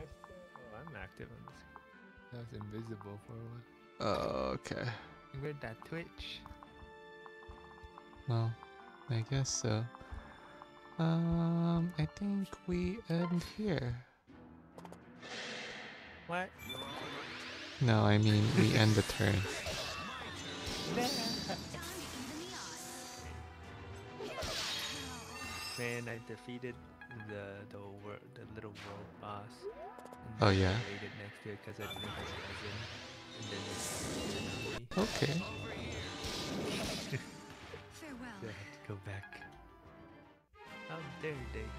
I'm active on this. I was invisible for a while. Oh, okay. Where'd that Twitch? Well, I guess so. I think we end here. What? No, I mean we end the turn. Man, I defeated the little world boss. Oh yeah. I waited next to it because I didn't have a cousin, and then it on me. Okay. Farewell. So I had to go back. How dare they?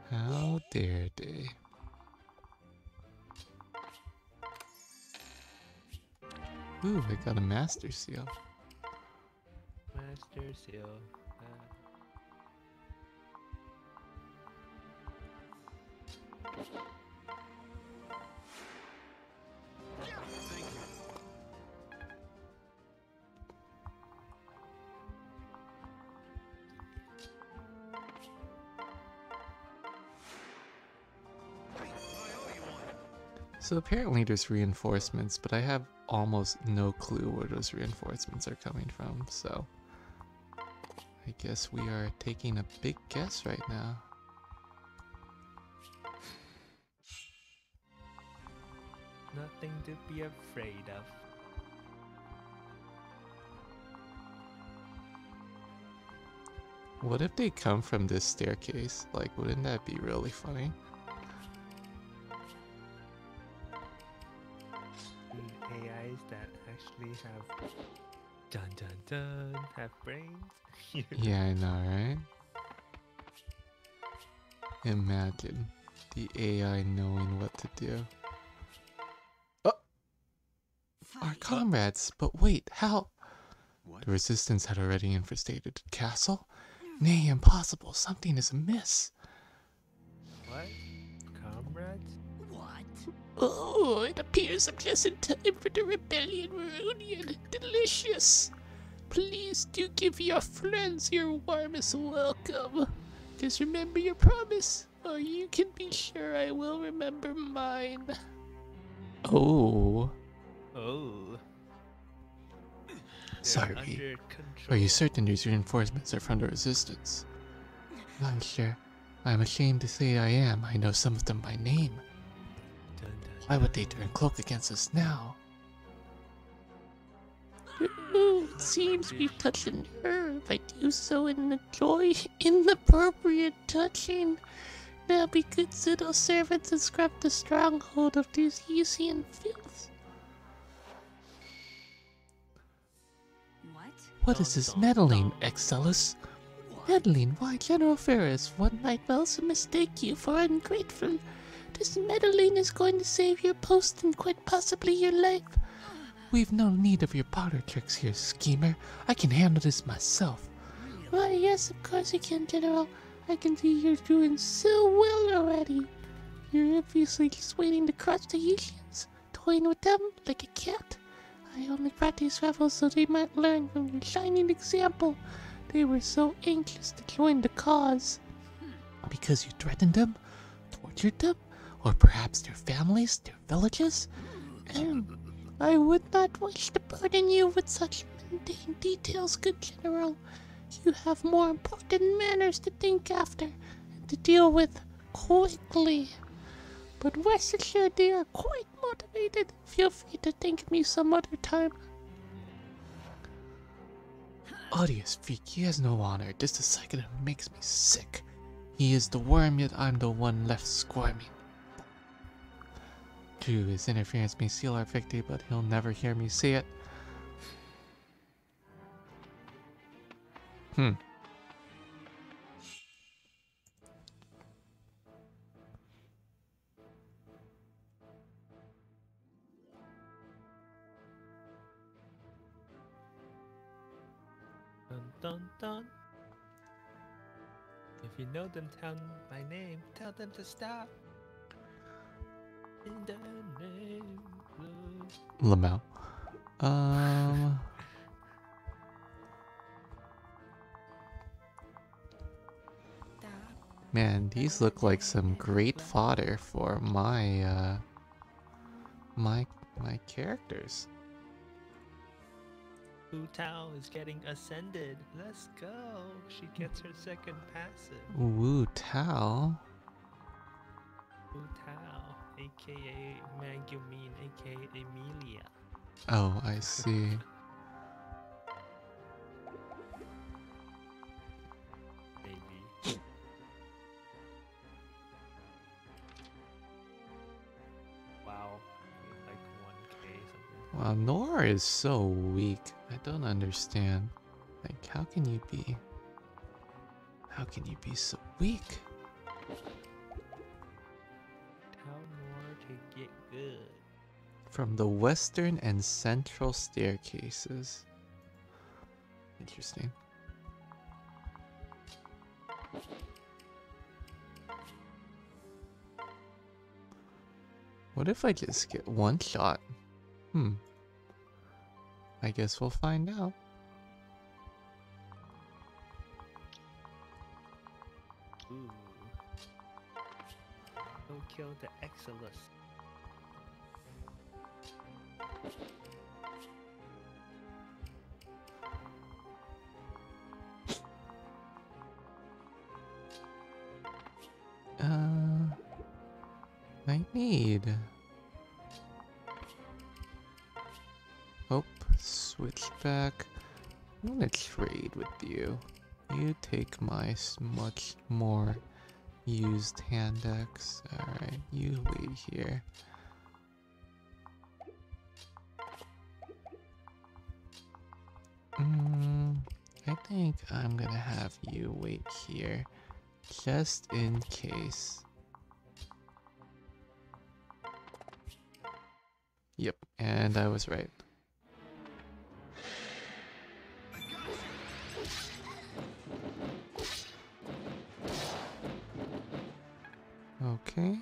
How dare they? Ooh, I got a master seal. Master Seal. So apparently there's reinforcements, but I have almost no clue where those reinforcements are coming from, so I guess we are taking a big guess right now. Nothing to be afraid of. What if they come from this staircase? Like, wouldn't that be really funny? AIs that actually have dun dun dun have brains. Yeah, I know, right? Imagine the AI knowing what to do. Oh! Our comrades! But wait, how? What? The resistance had already infestated the castle? Nay, impossible. Something is amiss. What? Comrade? Oh, it appears I'm just in time for the rebellion reunion. Delicious. Please do give your friends your warmest welcome. Just remember your promise, or you can be sure I will remember mine. Oh. Oh. They're Sorry. under control. Are you certain these reinforcements are from the resistance? Not sure. I'm ashamed to say I am. I know some of them by name. Dun, dun, Why would they dun. turn cloak against us now? Ooh, it seems we've touched a nerve. I do so in the joy inappropriate touching. Now be good civil servants and scrap the stronghold of these Yusian filth. What? What is this meddling, Excellus? Meddling? Why, General Ferris, one might also mistake you for ungrateful. This meddling is going to save your post and quite possibly your life. We've no need of your powder tricks here, schemer. I can handle this myself. Why, yes, of course you can, General. I can see you're doing so well already. You're obviously just waiting to crush the Yusians, toying with them like a cat. I only brought these rebels so they might learn from your shining example. They were so anxious to join the cause. Because you threatened them, tortured them, or perhaps their families, their villages? I would not wish to burden you with such mundane details, good General. You have more important matters to think after and to deal with quickly. But rest assured they are quite motivated. Feel free to thank me some other time. Odious freak, he has no honor. Just the sight of him makes me sick. He is the worm, yet I'm the one left squirming. True, his interference may seal our victory, but he'll never hear me say it. Dun, dun, dun. If you know them town by name, tell them to stop. In the name of... Lamau. Man, these look like some great fodder for my my characters. Hu Tao is getting ascended. Let's go. She gets her second passive. Wu Tao. Hu Tao, aka Megumin, aka Emilia. Oh, I see. Maybe. Wow. Like 1k something. Wow, Nora is so weak. I don't understand. Like, how can you be so weak? How more to get good? From the western and central staircases. Interesting. What if I just get one shot? I guess we'll find out. Ooh. Go kill the Exilus. I need... Oh, switch back. I'm gonna trade with you. You take my much more used hand axe. Alright, you wait here. I think I'm gonna have you wait here. Just in case. Yep, and I was right. Okay.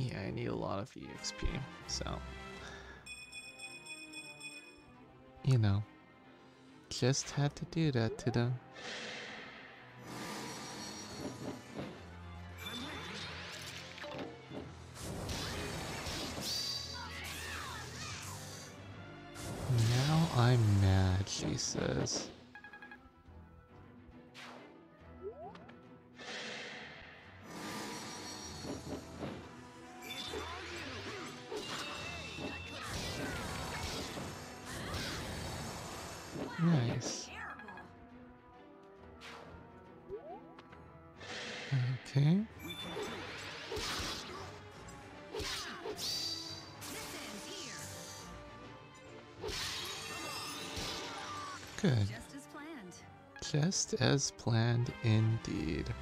Yeah, I need a lot of EXP, so you know, just had to do that to them. Now I'm mad, she says. Nice. Okay. Good. Just as planned. Just as planned indeed.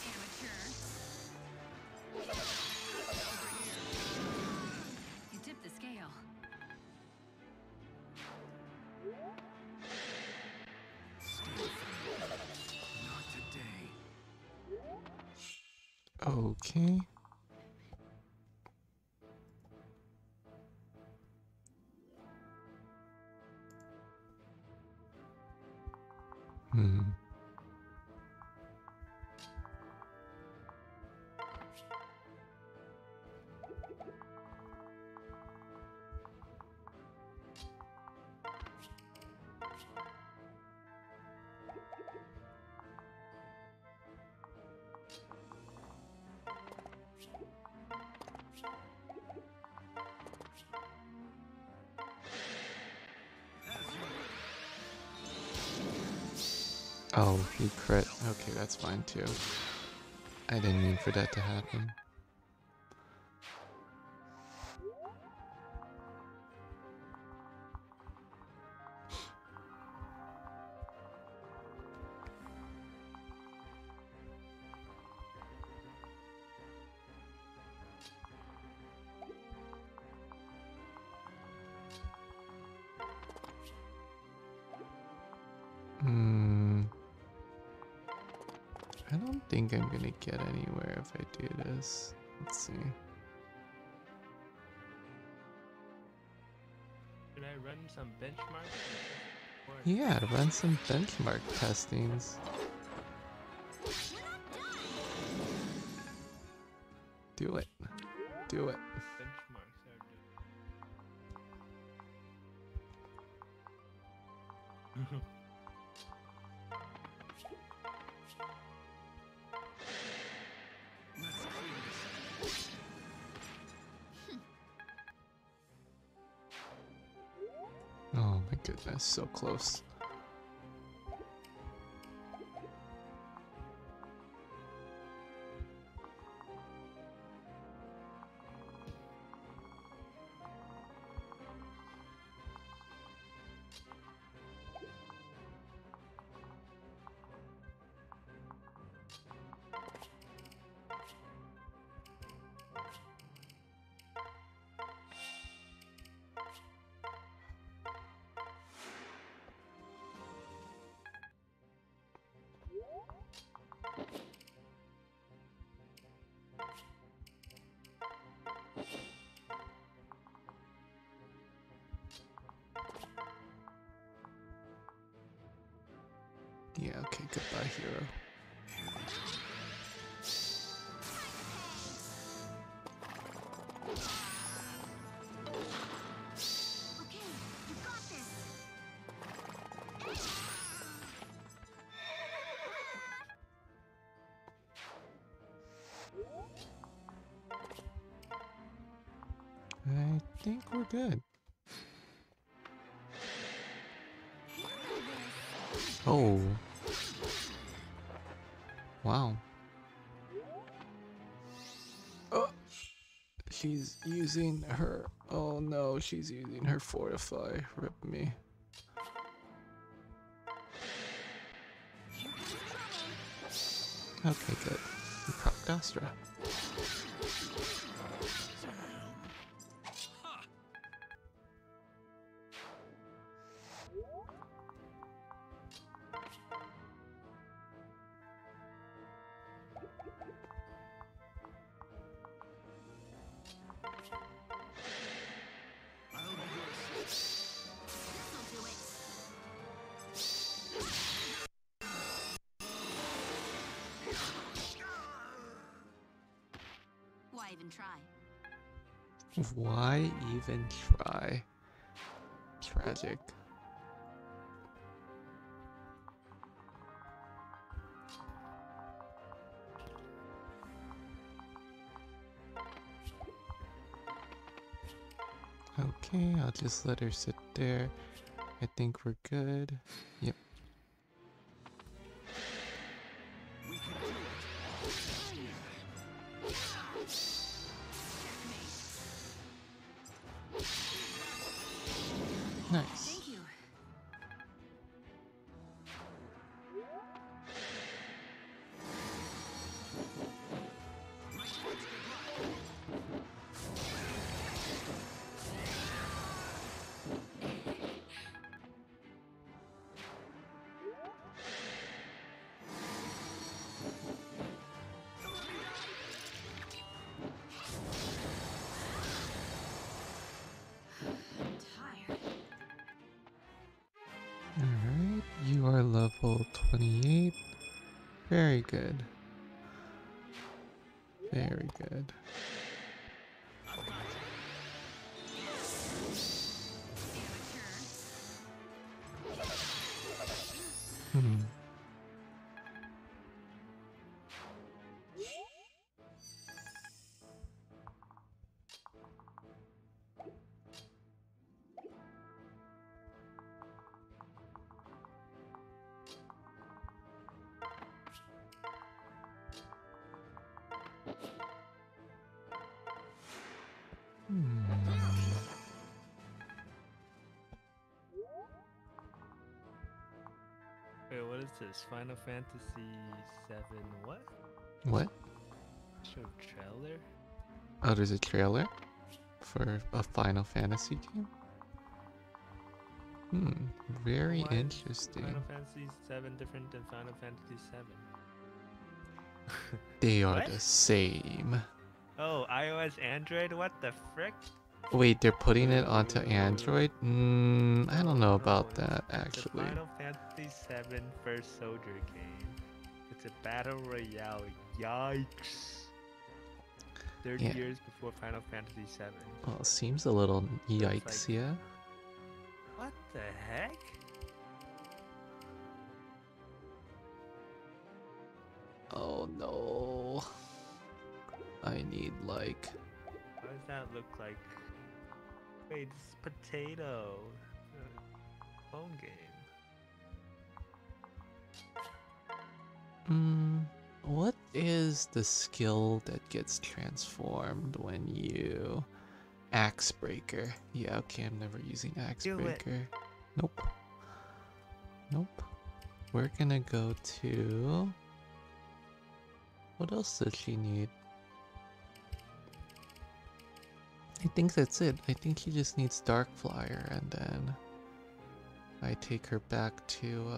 Amateur. You tipped the scale. Not today. Okay. Hmm. Oh, he crit. Okay, that's fine too. I didn't mean for that to happen. I don't think I'm gonna get anywhere if I do this. Let's see. Should I run some benchmarks? Yeah, run some benchmark testings. Do it. Do it. Benchmarks are good. Oh my goodness, so close. Yeah, okay, goodbye, hero. Okay, you got this. I think we're good. Oh. Wow. Oh. She's using her. Oh no, she's using her fortify. Rip me. Okay, good. You propped Astra. even try. Why even try? Tragic. Okay, I'll just let her sit there. I think we're good. Yep. We can do Nice. Thank you. I'm tired. Alright, you are level 28. Very good. Very good. Amateur. Hmm. Wait, what is this? Final Fantasy 7 what? What? Show trailer? Oh, there's a trailer for a Final Fantasy game? Very Why is interesting. Final Fantasy 7 different than Final Fantasy 7? They are What? the same. Oh, iOS, Android? What the frick? Wait, they're putting it onto Android? I don't know about No, that it's a actually. Final Fantasy 7 First Soldier game. It's a battle royale. Yikes! 30 Yeah. years before Final Fantasy 7. Well, it seems a little It's yikes, like- yeah. What the heck? Oh no. I need like... How does that look like? Wait, it's potato. Phone game. What is the skill that gets transformed when you... Axe Breaker. Yeah, okay, I'm never using Axe Do it. Breaker. Nope. Nope. We're gonna go to... What else does she need? I think that's it. I think she just needs Dark Flyer, and then I take her back to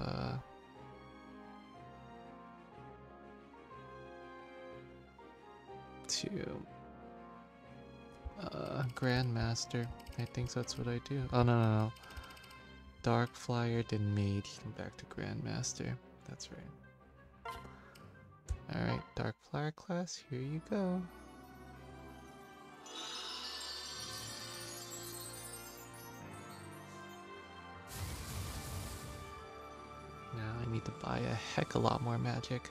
Grandmaster. I think that's what I do. Oh no no no. Dark Flyer, then Mage, and back to Grandmaster. That's right. Alright, Dark Flyer class, here you go. Now I need to buy a heck a lot more magic.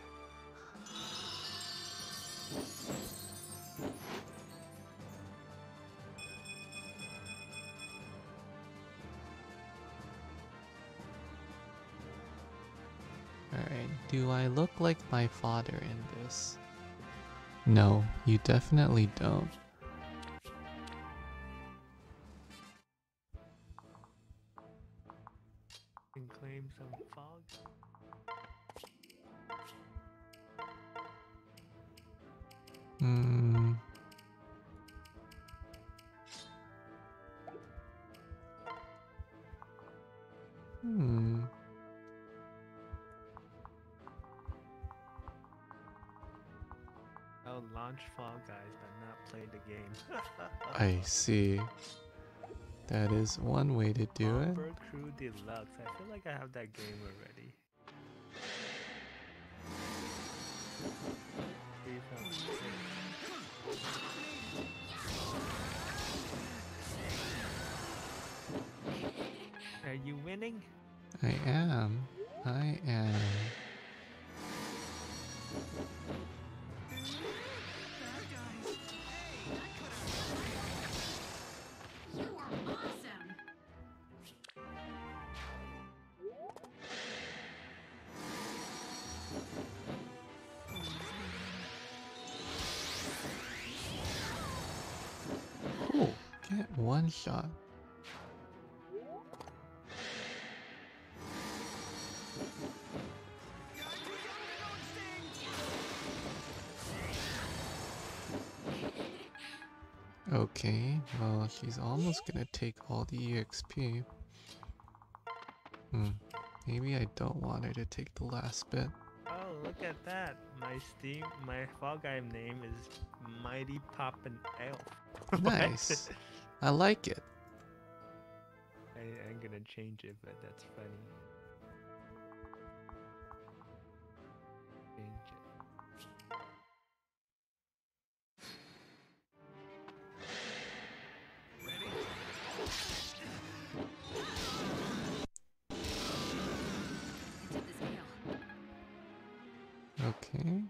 Alright, do I look like my father in this? No, you definitely don't. And claim some fog. Hmm. Hmm. I'll launch Fall Guys but not play the game. I see. That is one way to do it. Bomber Crew Deluxe. I feel like I have that game already. Are you winning? I am. I am. You are awesome. Cool. Get one shot. Okay, well, she's almost gonna take all the EXP. Maybe I don't want her to take the last bit. Oh, look at that. My Fall Guy name is Mighty Poppin' Elf. What? Nice. I like it. I'm gonna change it, but that's funny. Change it. You tip the scale. Okay.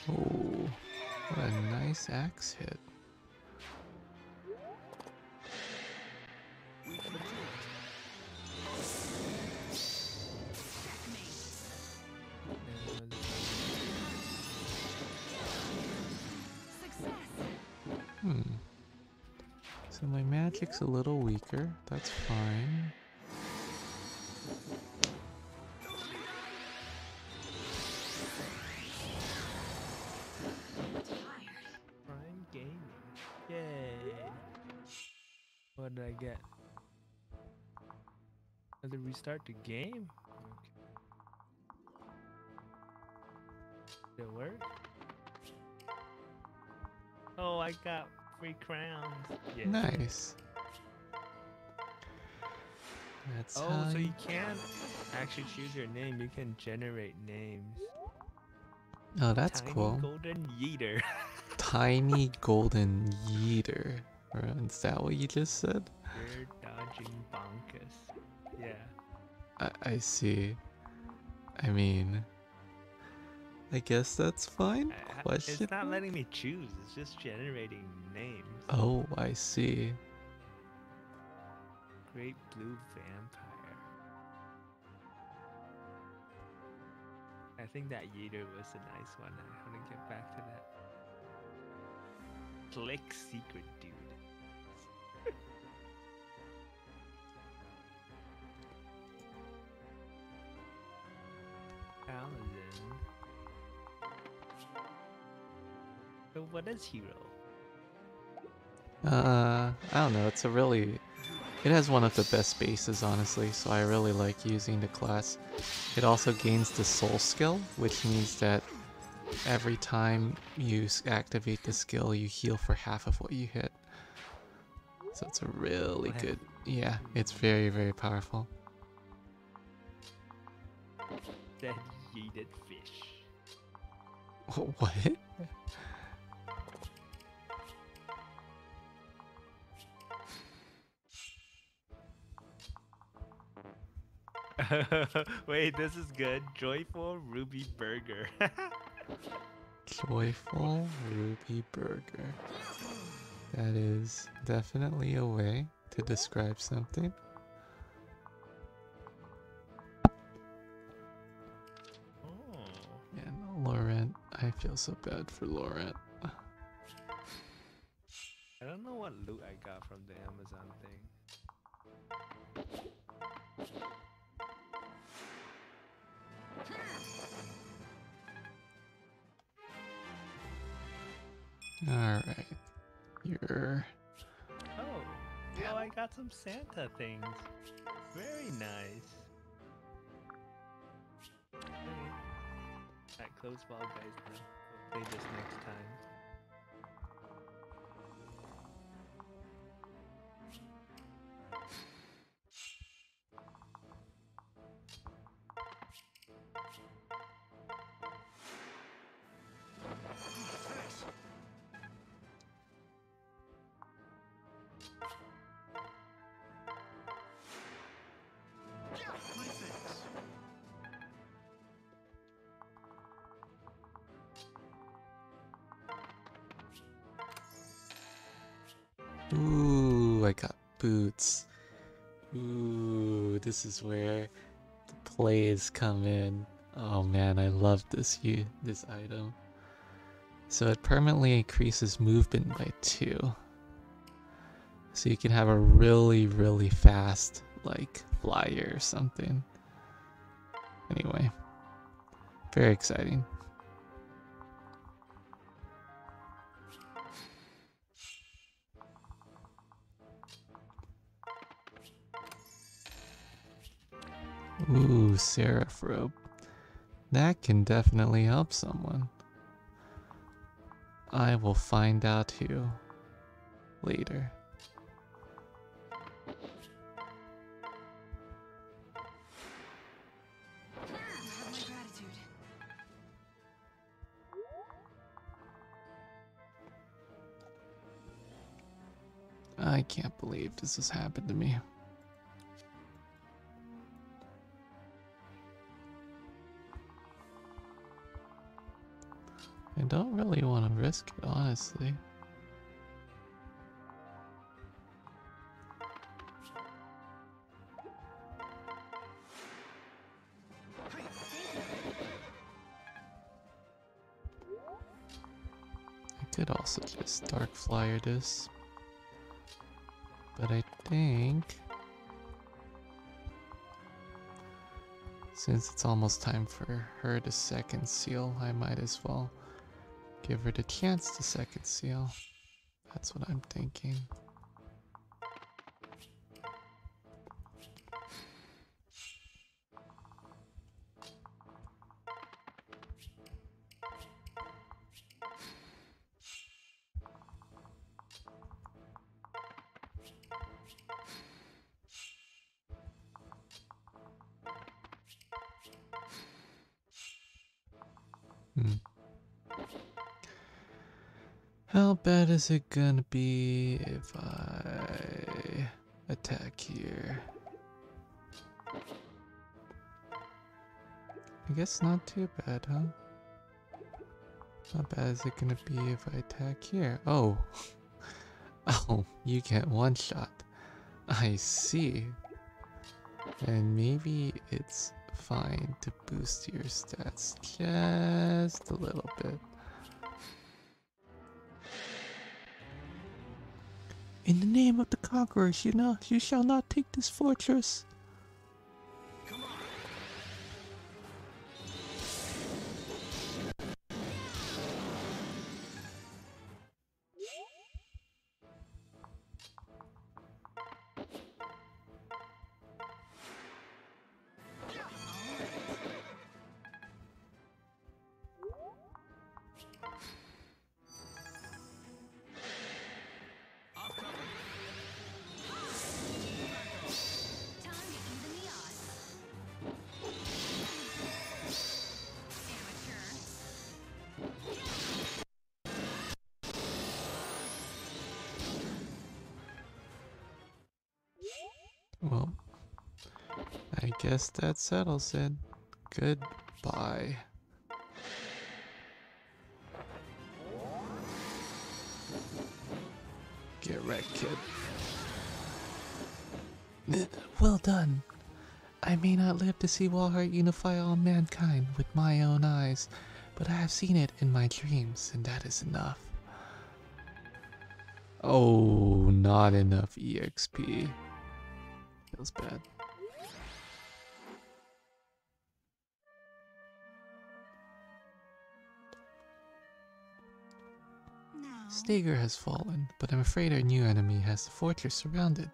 Oh, what a nice axe hit. Success. So my magic's a little weaker. That's fine. Tired. Prime Gaming. Yay. What did I get? Did it restart the game? Okay. Did it work? Oh, I got free crowns. Yes. Nice. That's Oh, how so you can't actually choose your name. You can generate names. Oh, that's Tiny cool. Golden Yeeter. Tiny golden yeeter. Is that what you just said? You're dodging bonkus. Yeah. I see. I mean, I guess that's fine. Question. It's not letting me choose. It's just generating names. Oh, I see. Great Blue Vampire. I think that Yeeter was a nice one. I want to get back to that. Click Secret Dude. Paladin. So what is Hero? I don't know. It's a really. It has one of the best bases, honestly, so I really like using the class. It also gains the soul skill, which means that every time you activate the skill, you heal for half of what you hit. So it's a really Wow. good. Yeah, it's very, very powerful. That yeeted fish. What? Wait, this is good. Joyful Ruby Burger. Joyful Ruby Burger. That is definitely a way to describe something. Oh. And Laurent, I feel so bad for Laurent. I don't know what loot I got from the Amazon thing. Alright. You're... Oh, oh, I got some Santa things. Very nice. At close ball, guys. Now go play this next time. My thanks. Ooh, I got boots. Ooh, this is where the plays come in. Oh man, I love this item. So it permanently increases movement by 2. So you can have a really, really fast, like, flyer or something. Anyway, very exciting. Ooh, Seraph Robe. That can definitely help someone. I will find out who later. You have my gratitude. I can't believe this has happened to me. I don't really want to risk it, honestly. I could also just Dark Flyer this. But I think, since it's almost time for her to second seal, I might as well give her the chance to second seal. That's what I'm thinking. How bad is it gonna be if I attack here? I guess not too bad, huh? How bad is it gonna be if I attack here? Oh. Oh, you get one shot. I see. And maybe it's fine to boost your stats just a little bit. In the name of the conquerors, you shall not take this fortress. Come on. Off cover. Time to even the odds. Amateur. Well, I guess that settles it. Goodbye. Get wrecked, kid. Well done. I may not live to see Walhart unify all mankind with my own eyes, but I have seen it in my dreams, and that is enough. Oh, not enough EXP. Feels bad. No. Steger has fallen, but I'm afraid our new enemy has the fortress surrounded.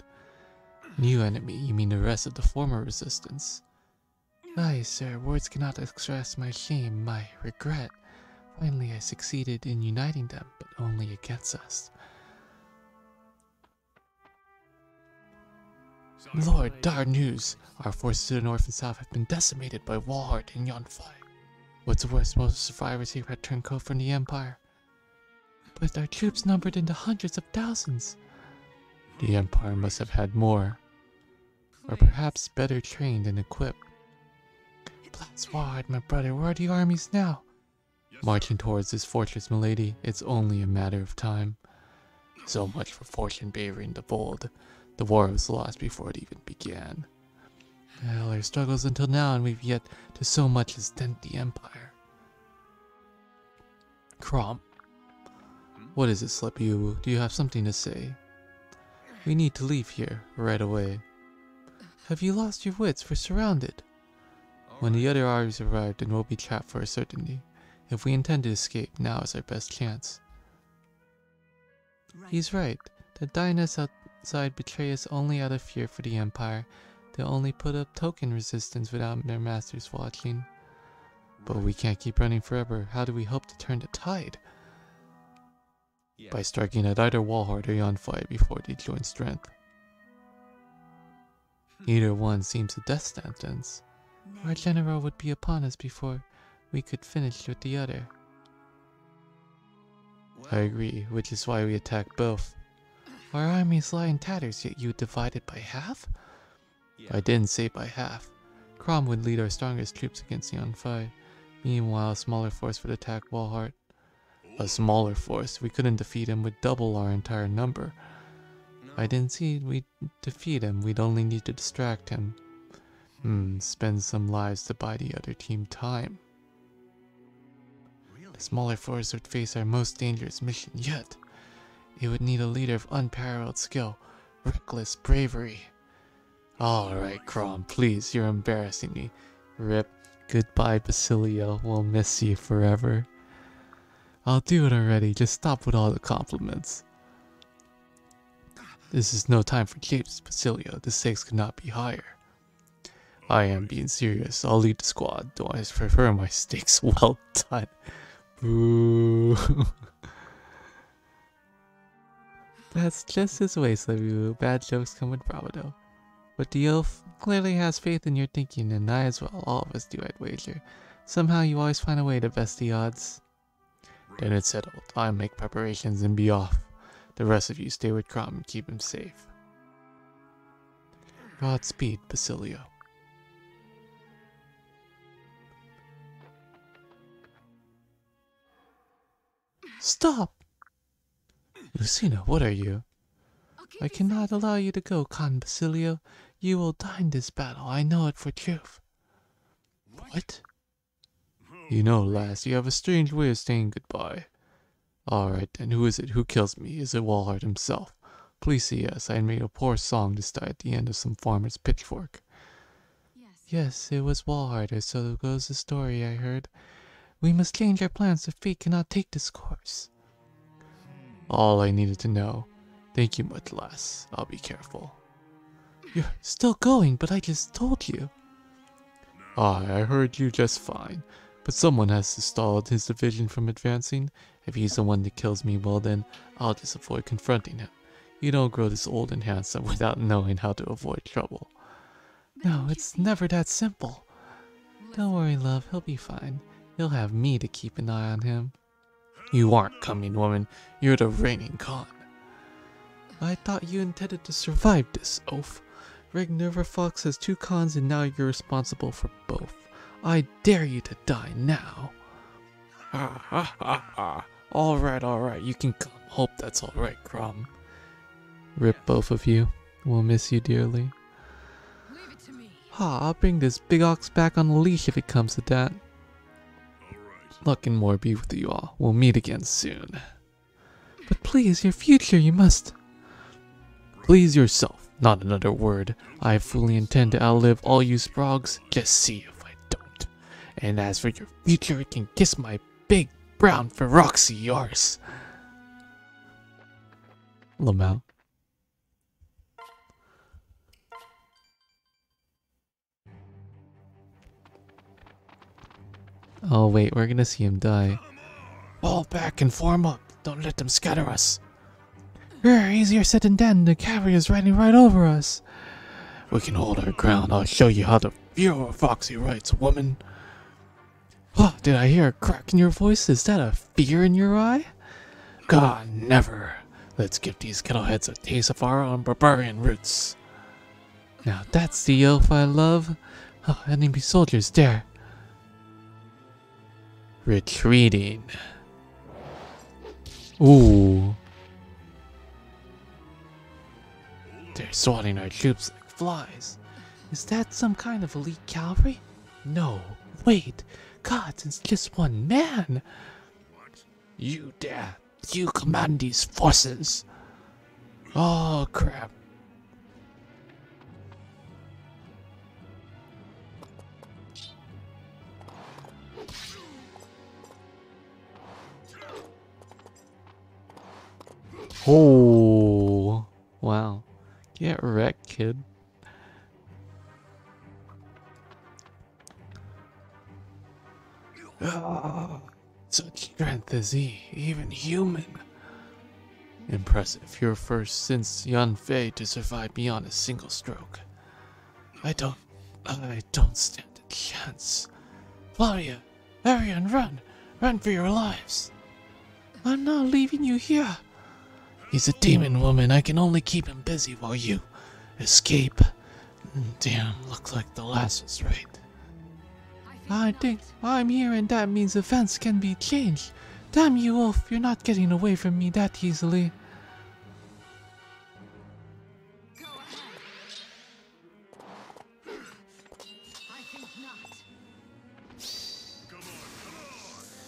New enemy? You mean the rest of the former resistance? Aye, sir, words cannot express my shame, my regret. Finally, I succeeded in uniting them, but only against us. Lord, dire news! Our forces to the north and south have been decimated by Walhart and Yonfai. What's worse, most survivors here had turned coat from the Empire. But our troops numbered in the hundreds of thousands. The Empire must have had more, or perhaps better trained and equipped. Blast Walhart, my brother, where are the armies now? Marching towards this fortress, milady, it's only a matter of time. So much for fortune favoring the bold. The war was lost before it even began. Well, our struggles until now, and we've yet to so much as dent the Empire. Crom, what is it, Slepiu? Do you have something to say? We need to leave here, right away. Have you lost your wits? We're surrounded. When the other armies arrive, then we'll be trapped for a certainty. If we intend to escape, now is our best chance. He's right. The Dynas outside betray us only out of fear for the Empire. They'll only put up token resistance without their masters watching. But we can't keep running forever. How do we hope to turn the tide? By striking at either Walhart or Yonfai before they join strength. Either one seems a death sentence. Our general would be upon us before we could finish with the other. I agree, which is why we attack both. Our armies lie in tatters, yet you divide it by half? I didn't say by half. Crom would lead our strongest troops against Yonfai. Meanwhile, a smaller force would attack Walhart. A smaller force? We couldn't defeat him with double our entire number. I didn't see we'd defeat him, we'd only need to distract him. Spend some lives to buy the other team time. The smaller force would face our most dangerous mission yet. It would need a leader of unparalleled skill, reckless bravery. Alright, Crom, please, you're embarrassing me. Rip. Goodbye, Basilio. We'll miss you forever. I'll do it already, just stop with all the compliments. This is no time for japes, Basilio. The stakes could not be higher. I am being serious. I'll lead the squad, though I prefer my stakes well done. Boo. That's just his way, Slepiu. Bad jokes come with bravado. But the elf clearly has faith in your thinking, and I as well. All of us do, I'd wager. Somehow you always find a way to best the odds. Then it's settled. I make preparations and be off. The rest of you stay with Crom and keep him safe. Godspeed, Basilio. Stop! Lucina, what are you? I cannot allow you to go, Con Basilio. You will die in this battle, I know it for truth. What? You know, lass, you have a strange way of saying goodbye. Alright then, who is it? Who kills me? Is it Walhart himself? Please say yes, I made a poor song to die at the end of some farmer's pitchfork. Yes, it was Walhart, or so goes the story I heard. We must change our plans if fate cannot take this course. All I needed to know. Thank you much, lass. I'll be careful. You're still going, but I just told you. I heard you just fine. But someone has to stall his division from advancing. If he's the one that kills me, well then, I'll just avoid confronting him. You don't grow this old and handsome without knowing how to avoid trouble. No, it's never that simple. Don't worry, love, he'll be fine. You'll have me to keep an eye on him. You aren't coming, woman. You're the reigning Khan. I thought you intended to survive this, oaf. Ragnar Fox has 2 Khans and now you're responsible for both. I dare you to die now. Alright, you can come. Hope that's alright, Crom. Rip both of you. We'll miss you dearly. Leave it to me. I'll bring this big ox back on the leash if it comes to that. Luck and more be with you all. We'll meet again soon. But please, your future, you must... Please yourself, not another word. I fully intend to outlive all you sprogs. Just see if I don't. And as for your future, it can kiss my big brown feroxy arse. Lamau. wait, we're gonna see him die. Fall back and form up. Don't let them scatter us. Easier said than done. The cavalry is riding right over us. We can hold our ground. I'll show you how to feel a foxy rights, woman. Oh, did I hear a crack in your voice? Is that a fear in your eye? God, never. Let's give these kettleheads a taste of our own barbarian roots. Now that's the elf I love. Oh, enemy soldiers there. Retreating. Ooh. They're swatting our troops like flies. Is that some kind of elite cavalry? No. Wait. God, it's just one man. You dare. You command these forces. Oh, crap. Oh, wow. Get wrecked, kid. Ah, such strength is he, even human. Impressive. You're first since Yan Fei to survive beyond a single stroke. I don't stand a chance. Flavia, Arian, run! Run for your lives! I'm not leaving you here. He's a demon woman. I can only keep him busy while you escape. Damn, looks like the last was right. I think I'm here and that means events can be changed. Damn you, Wolf, you're not getting away from me that easily. Go ahead. I think not.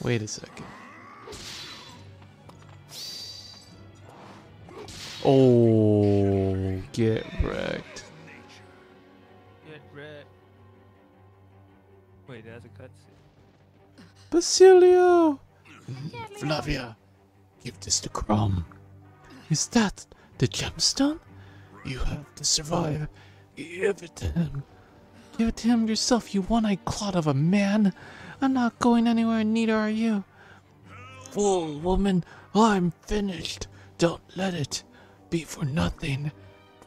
Wait a second. Oh, get wrecked. Get red. Wait, that's a cutscene. Basilio! Flavia, give this to Crom. Is that the gemstone? You have to survive. Give it to him. Give it to him yourself, you one-eyed clod of a man. I'm not going anywhere, neither are you. Fool woman, I'm finished. Don't let it be for nothing.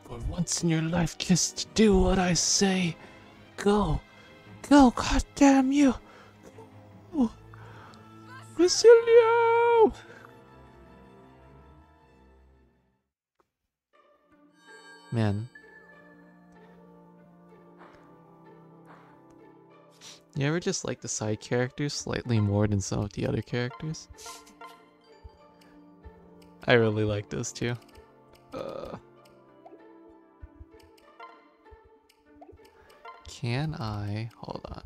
For once in your life, just do what I say. Go. Go, goddamn you. Oh. Basilio! Man. You ever just like the side characters slightly more than some of the other characters? I really like those two. Can I... Hold on.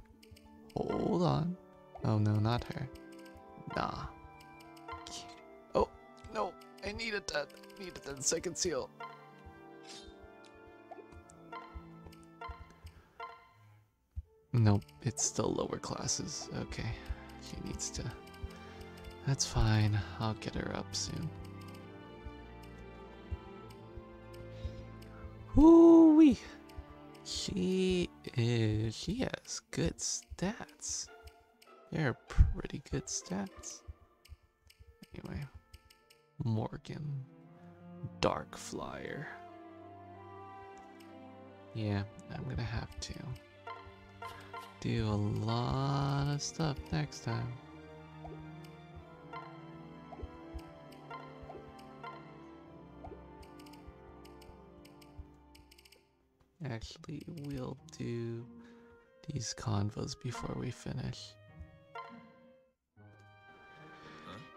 Hold on. Oh no, not her. Nah. Oh, no. I needed that. I needed that second seal. Nope, it's still lower classes. Okay. She needs to... That's fine. I'll get her up soon. Hoo-wee! She has good stats. They're pretty good stats. Anyway. Morgan. Dark Flyer. Yeah, I'm gonna have to do a lot of stuff next time. Actually, we'll do these convos before we finish.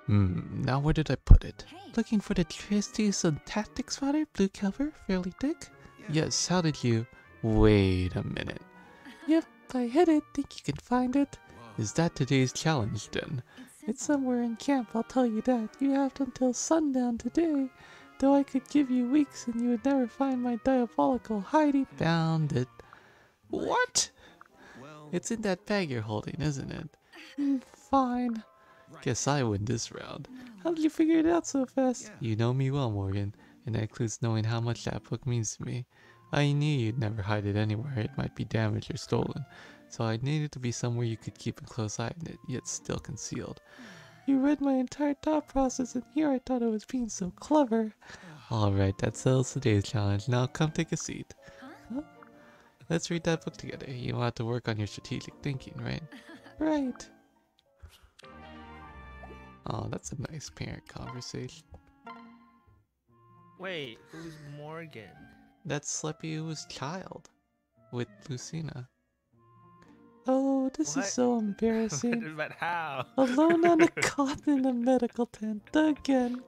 Now where did I put it? Hey. Looking for the trustees and tactics, Father? Blue cover? Fairly thick? Yes, how did you... Wait a minute. Yep, I hit it. Think you can find it? Is that today's challenge then? It's somewhere in camp, I'll tell you that. You have until sundown today. Though I could give you weeks and you would never find my diabolical Heidi. Found it. What? It's in that bag you're holding, isn't it? Fine. Guess I win this round. How did you figure it out so fast? You know me well, Morgan, and that includes knowing how much that book means to me. I knew you'd never hide it anywhere it might be damaged or stolen. so I needed to be somewhere you could keep a close eye on it, yet still concealed. You read my entire thought process, and here I thought I was being so clever. Alright, that settles today's challenge. Now come take a seat. Huh? Let's read that book together. You want to work on your strategic thinking, right? Right. Oh, that's a nice parent conversation. Wait, who's Morgan? That's Sleepy Oo's child. With Lucina. Oh, this What? is so embarrassing. But how? Alone on a cot in a medical tent again.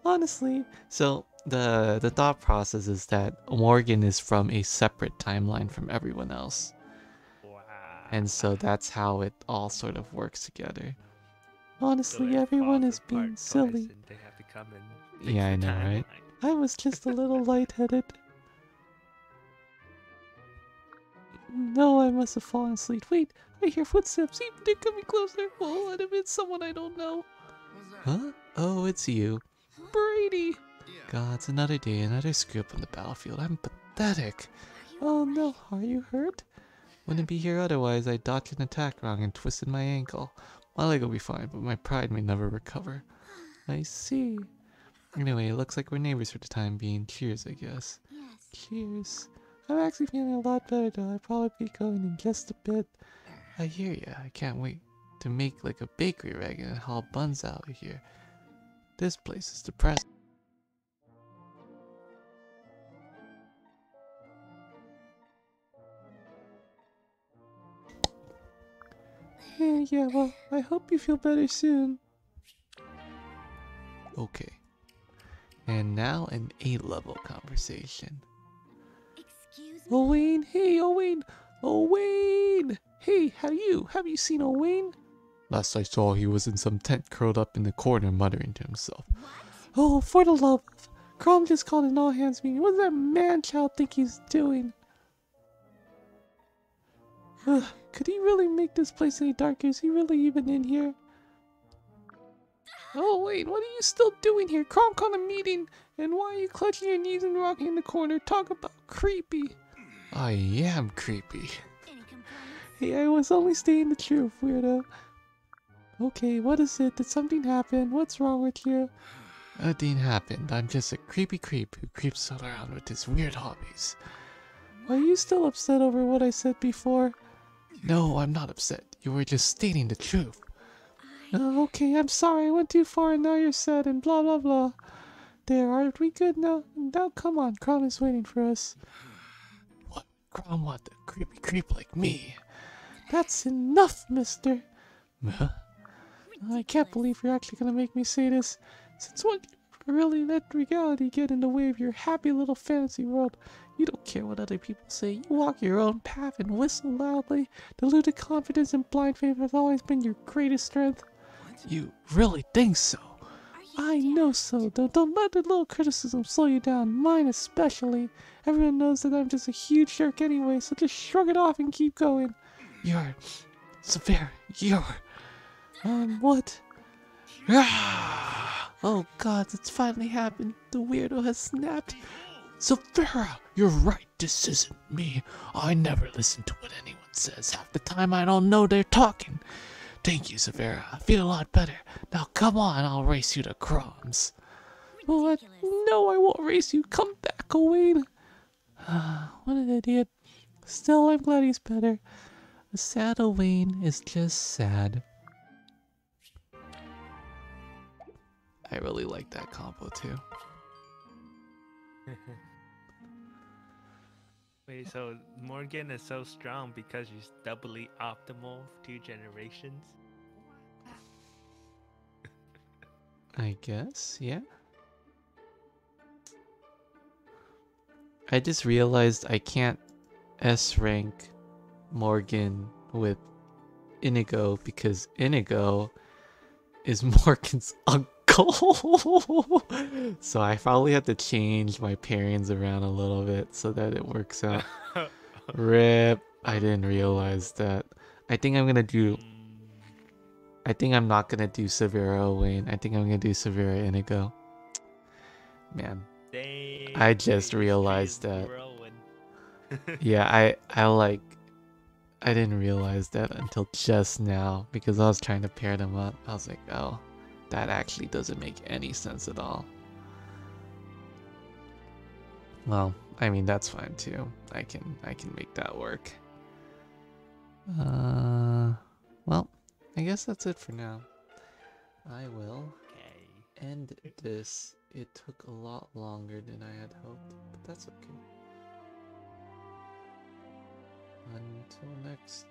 Honestly, so the thought process is that Morgan is from a separate timeline from everyone else. Wow. And so that's how it all sort of works together. So Honestly, it everyone falls is being apart silly. twice and they have to come and fix Yeah, I the know, right? timeline. I was just a little lightheaded. No, I must have fallen asleep. Wait, I hear footsteps. Even they're coming closer. Oh, and if it's someone I don't know. What's that? Huh? Oh, it's you. Brady! Yeah. God, it's another day, another screw up on the battlefield. I'm pathetic. Oh no, are you hurt? Wouldn't be here otherwise. I dodged an attack wrong and twisted my ankle. My leg will be fine, but my pride may never recover. I see. Anyway, it looks like we're neighbors for the time being. Cheers, I guess. Yes. Cheers. I'm actually feeling a lot better though. I'll probably be going in just a bit. I hear ya. I can't wait to make like a bakery wagon and haul buns out of here. This place is depressing. Yeah, well, I hope you feel better soon. Okay. And now an A-level conversation. Excuse me. Owain, hey Owain! Owain! Hey, have you seen Owain? Last I saw he was in some tent curled up in the corner muttering to himself. What? Oh, for the love of... Crom just called an all-hands meeting. What does that man-child think he's doing? Ugh, could he really make this place any darker? Is he really even in here? Oh wait, what are you still doing here? Crom called a meeting, and why are you clutching your knees and rocking in the corner? Talk about creepy. I am creepy. Any complaints? Hey, I was only stating the truth, weirdo. Okay, what is it? Did something happen? What's wrong with you? Nothing happened. I'm just a creepy creep who creeps around with his weird hobbies. Are you still upset over what I said before? No, I'm not upset. You were just stating the truth. Okay, I'm sorry. I went too far and now you're sad and blah blah blah. There, aren't we good now? Now come on, Crom is waiting for us. What? Crom want a creepy creep like me? That's enough, mister. Huh? I can't believe you're actually gonna make me say this. Since when you really let reality get in the way of your happy little fantasy world? You don't care what other people say. You walk your own path and whistle loudly. Deluded confidence and blind faith has always been your greatest strength. You really think so? I know so, though. Don't let the little criticism slow you down. Mine especially. Everyone knows that I'm just a huge jerk anyway, so just shrug it off and keep going. You're... Severe. You're... what? Ah! Oh god, it's finally happened. The weirdo has snapped. Severa, you're right. This isn't me. I never listen to what anyone says. Half the time I don't know they're talking. Thank you, Severa. I feel a lot better. Now come on, I'll race you to crumbs. What? No, I won't race you. Come back, Owain. What an idiot. Still, I'm glad he's better. A sad Owain is just sad. I really like that combo too. Wait, so Morgan is so strong because she's doubly optimal 2 generations? I guess, yeah. I just realized I can't S rank Morgan with Inigo because Inigo is Morgan's uncle. So I probably have to change my pairings around a little bit so that it works out. Rip. I didn't realize that. I think I'm gonna do... I think I'm not gonna do Severa Owain. I think I'm gonna do Severa Inigo. Man. Dang, I just wait, realized this that. whirlwind. Yeah, I like... I didn't realize that until just now because I was trying to pair them up. I was like, oh, that actually doesn't make any sense at all. Well, I mean that's fine too. I can make that work. Well, I guess that's it for now. I will Okay. end this. It took a lot longer than I had hoped, but that's okay. Until next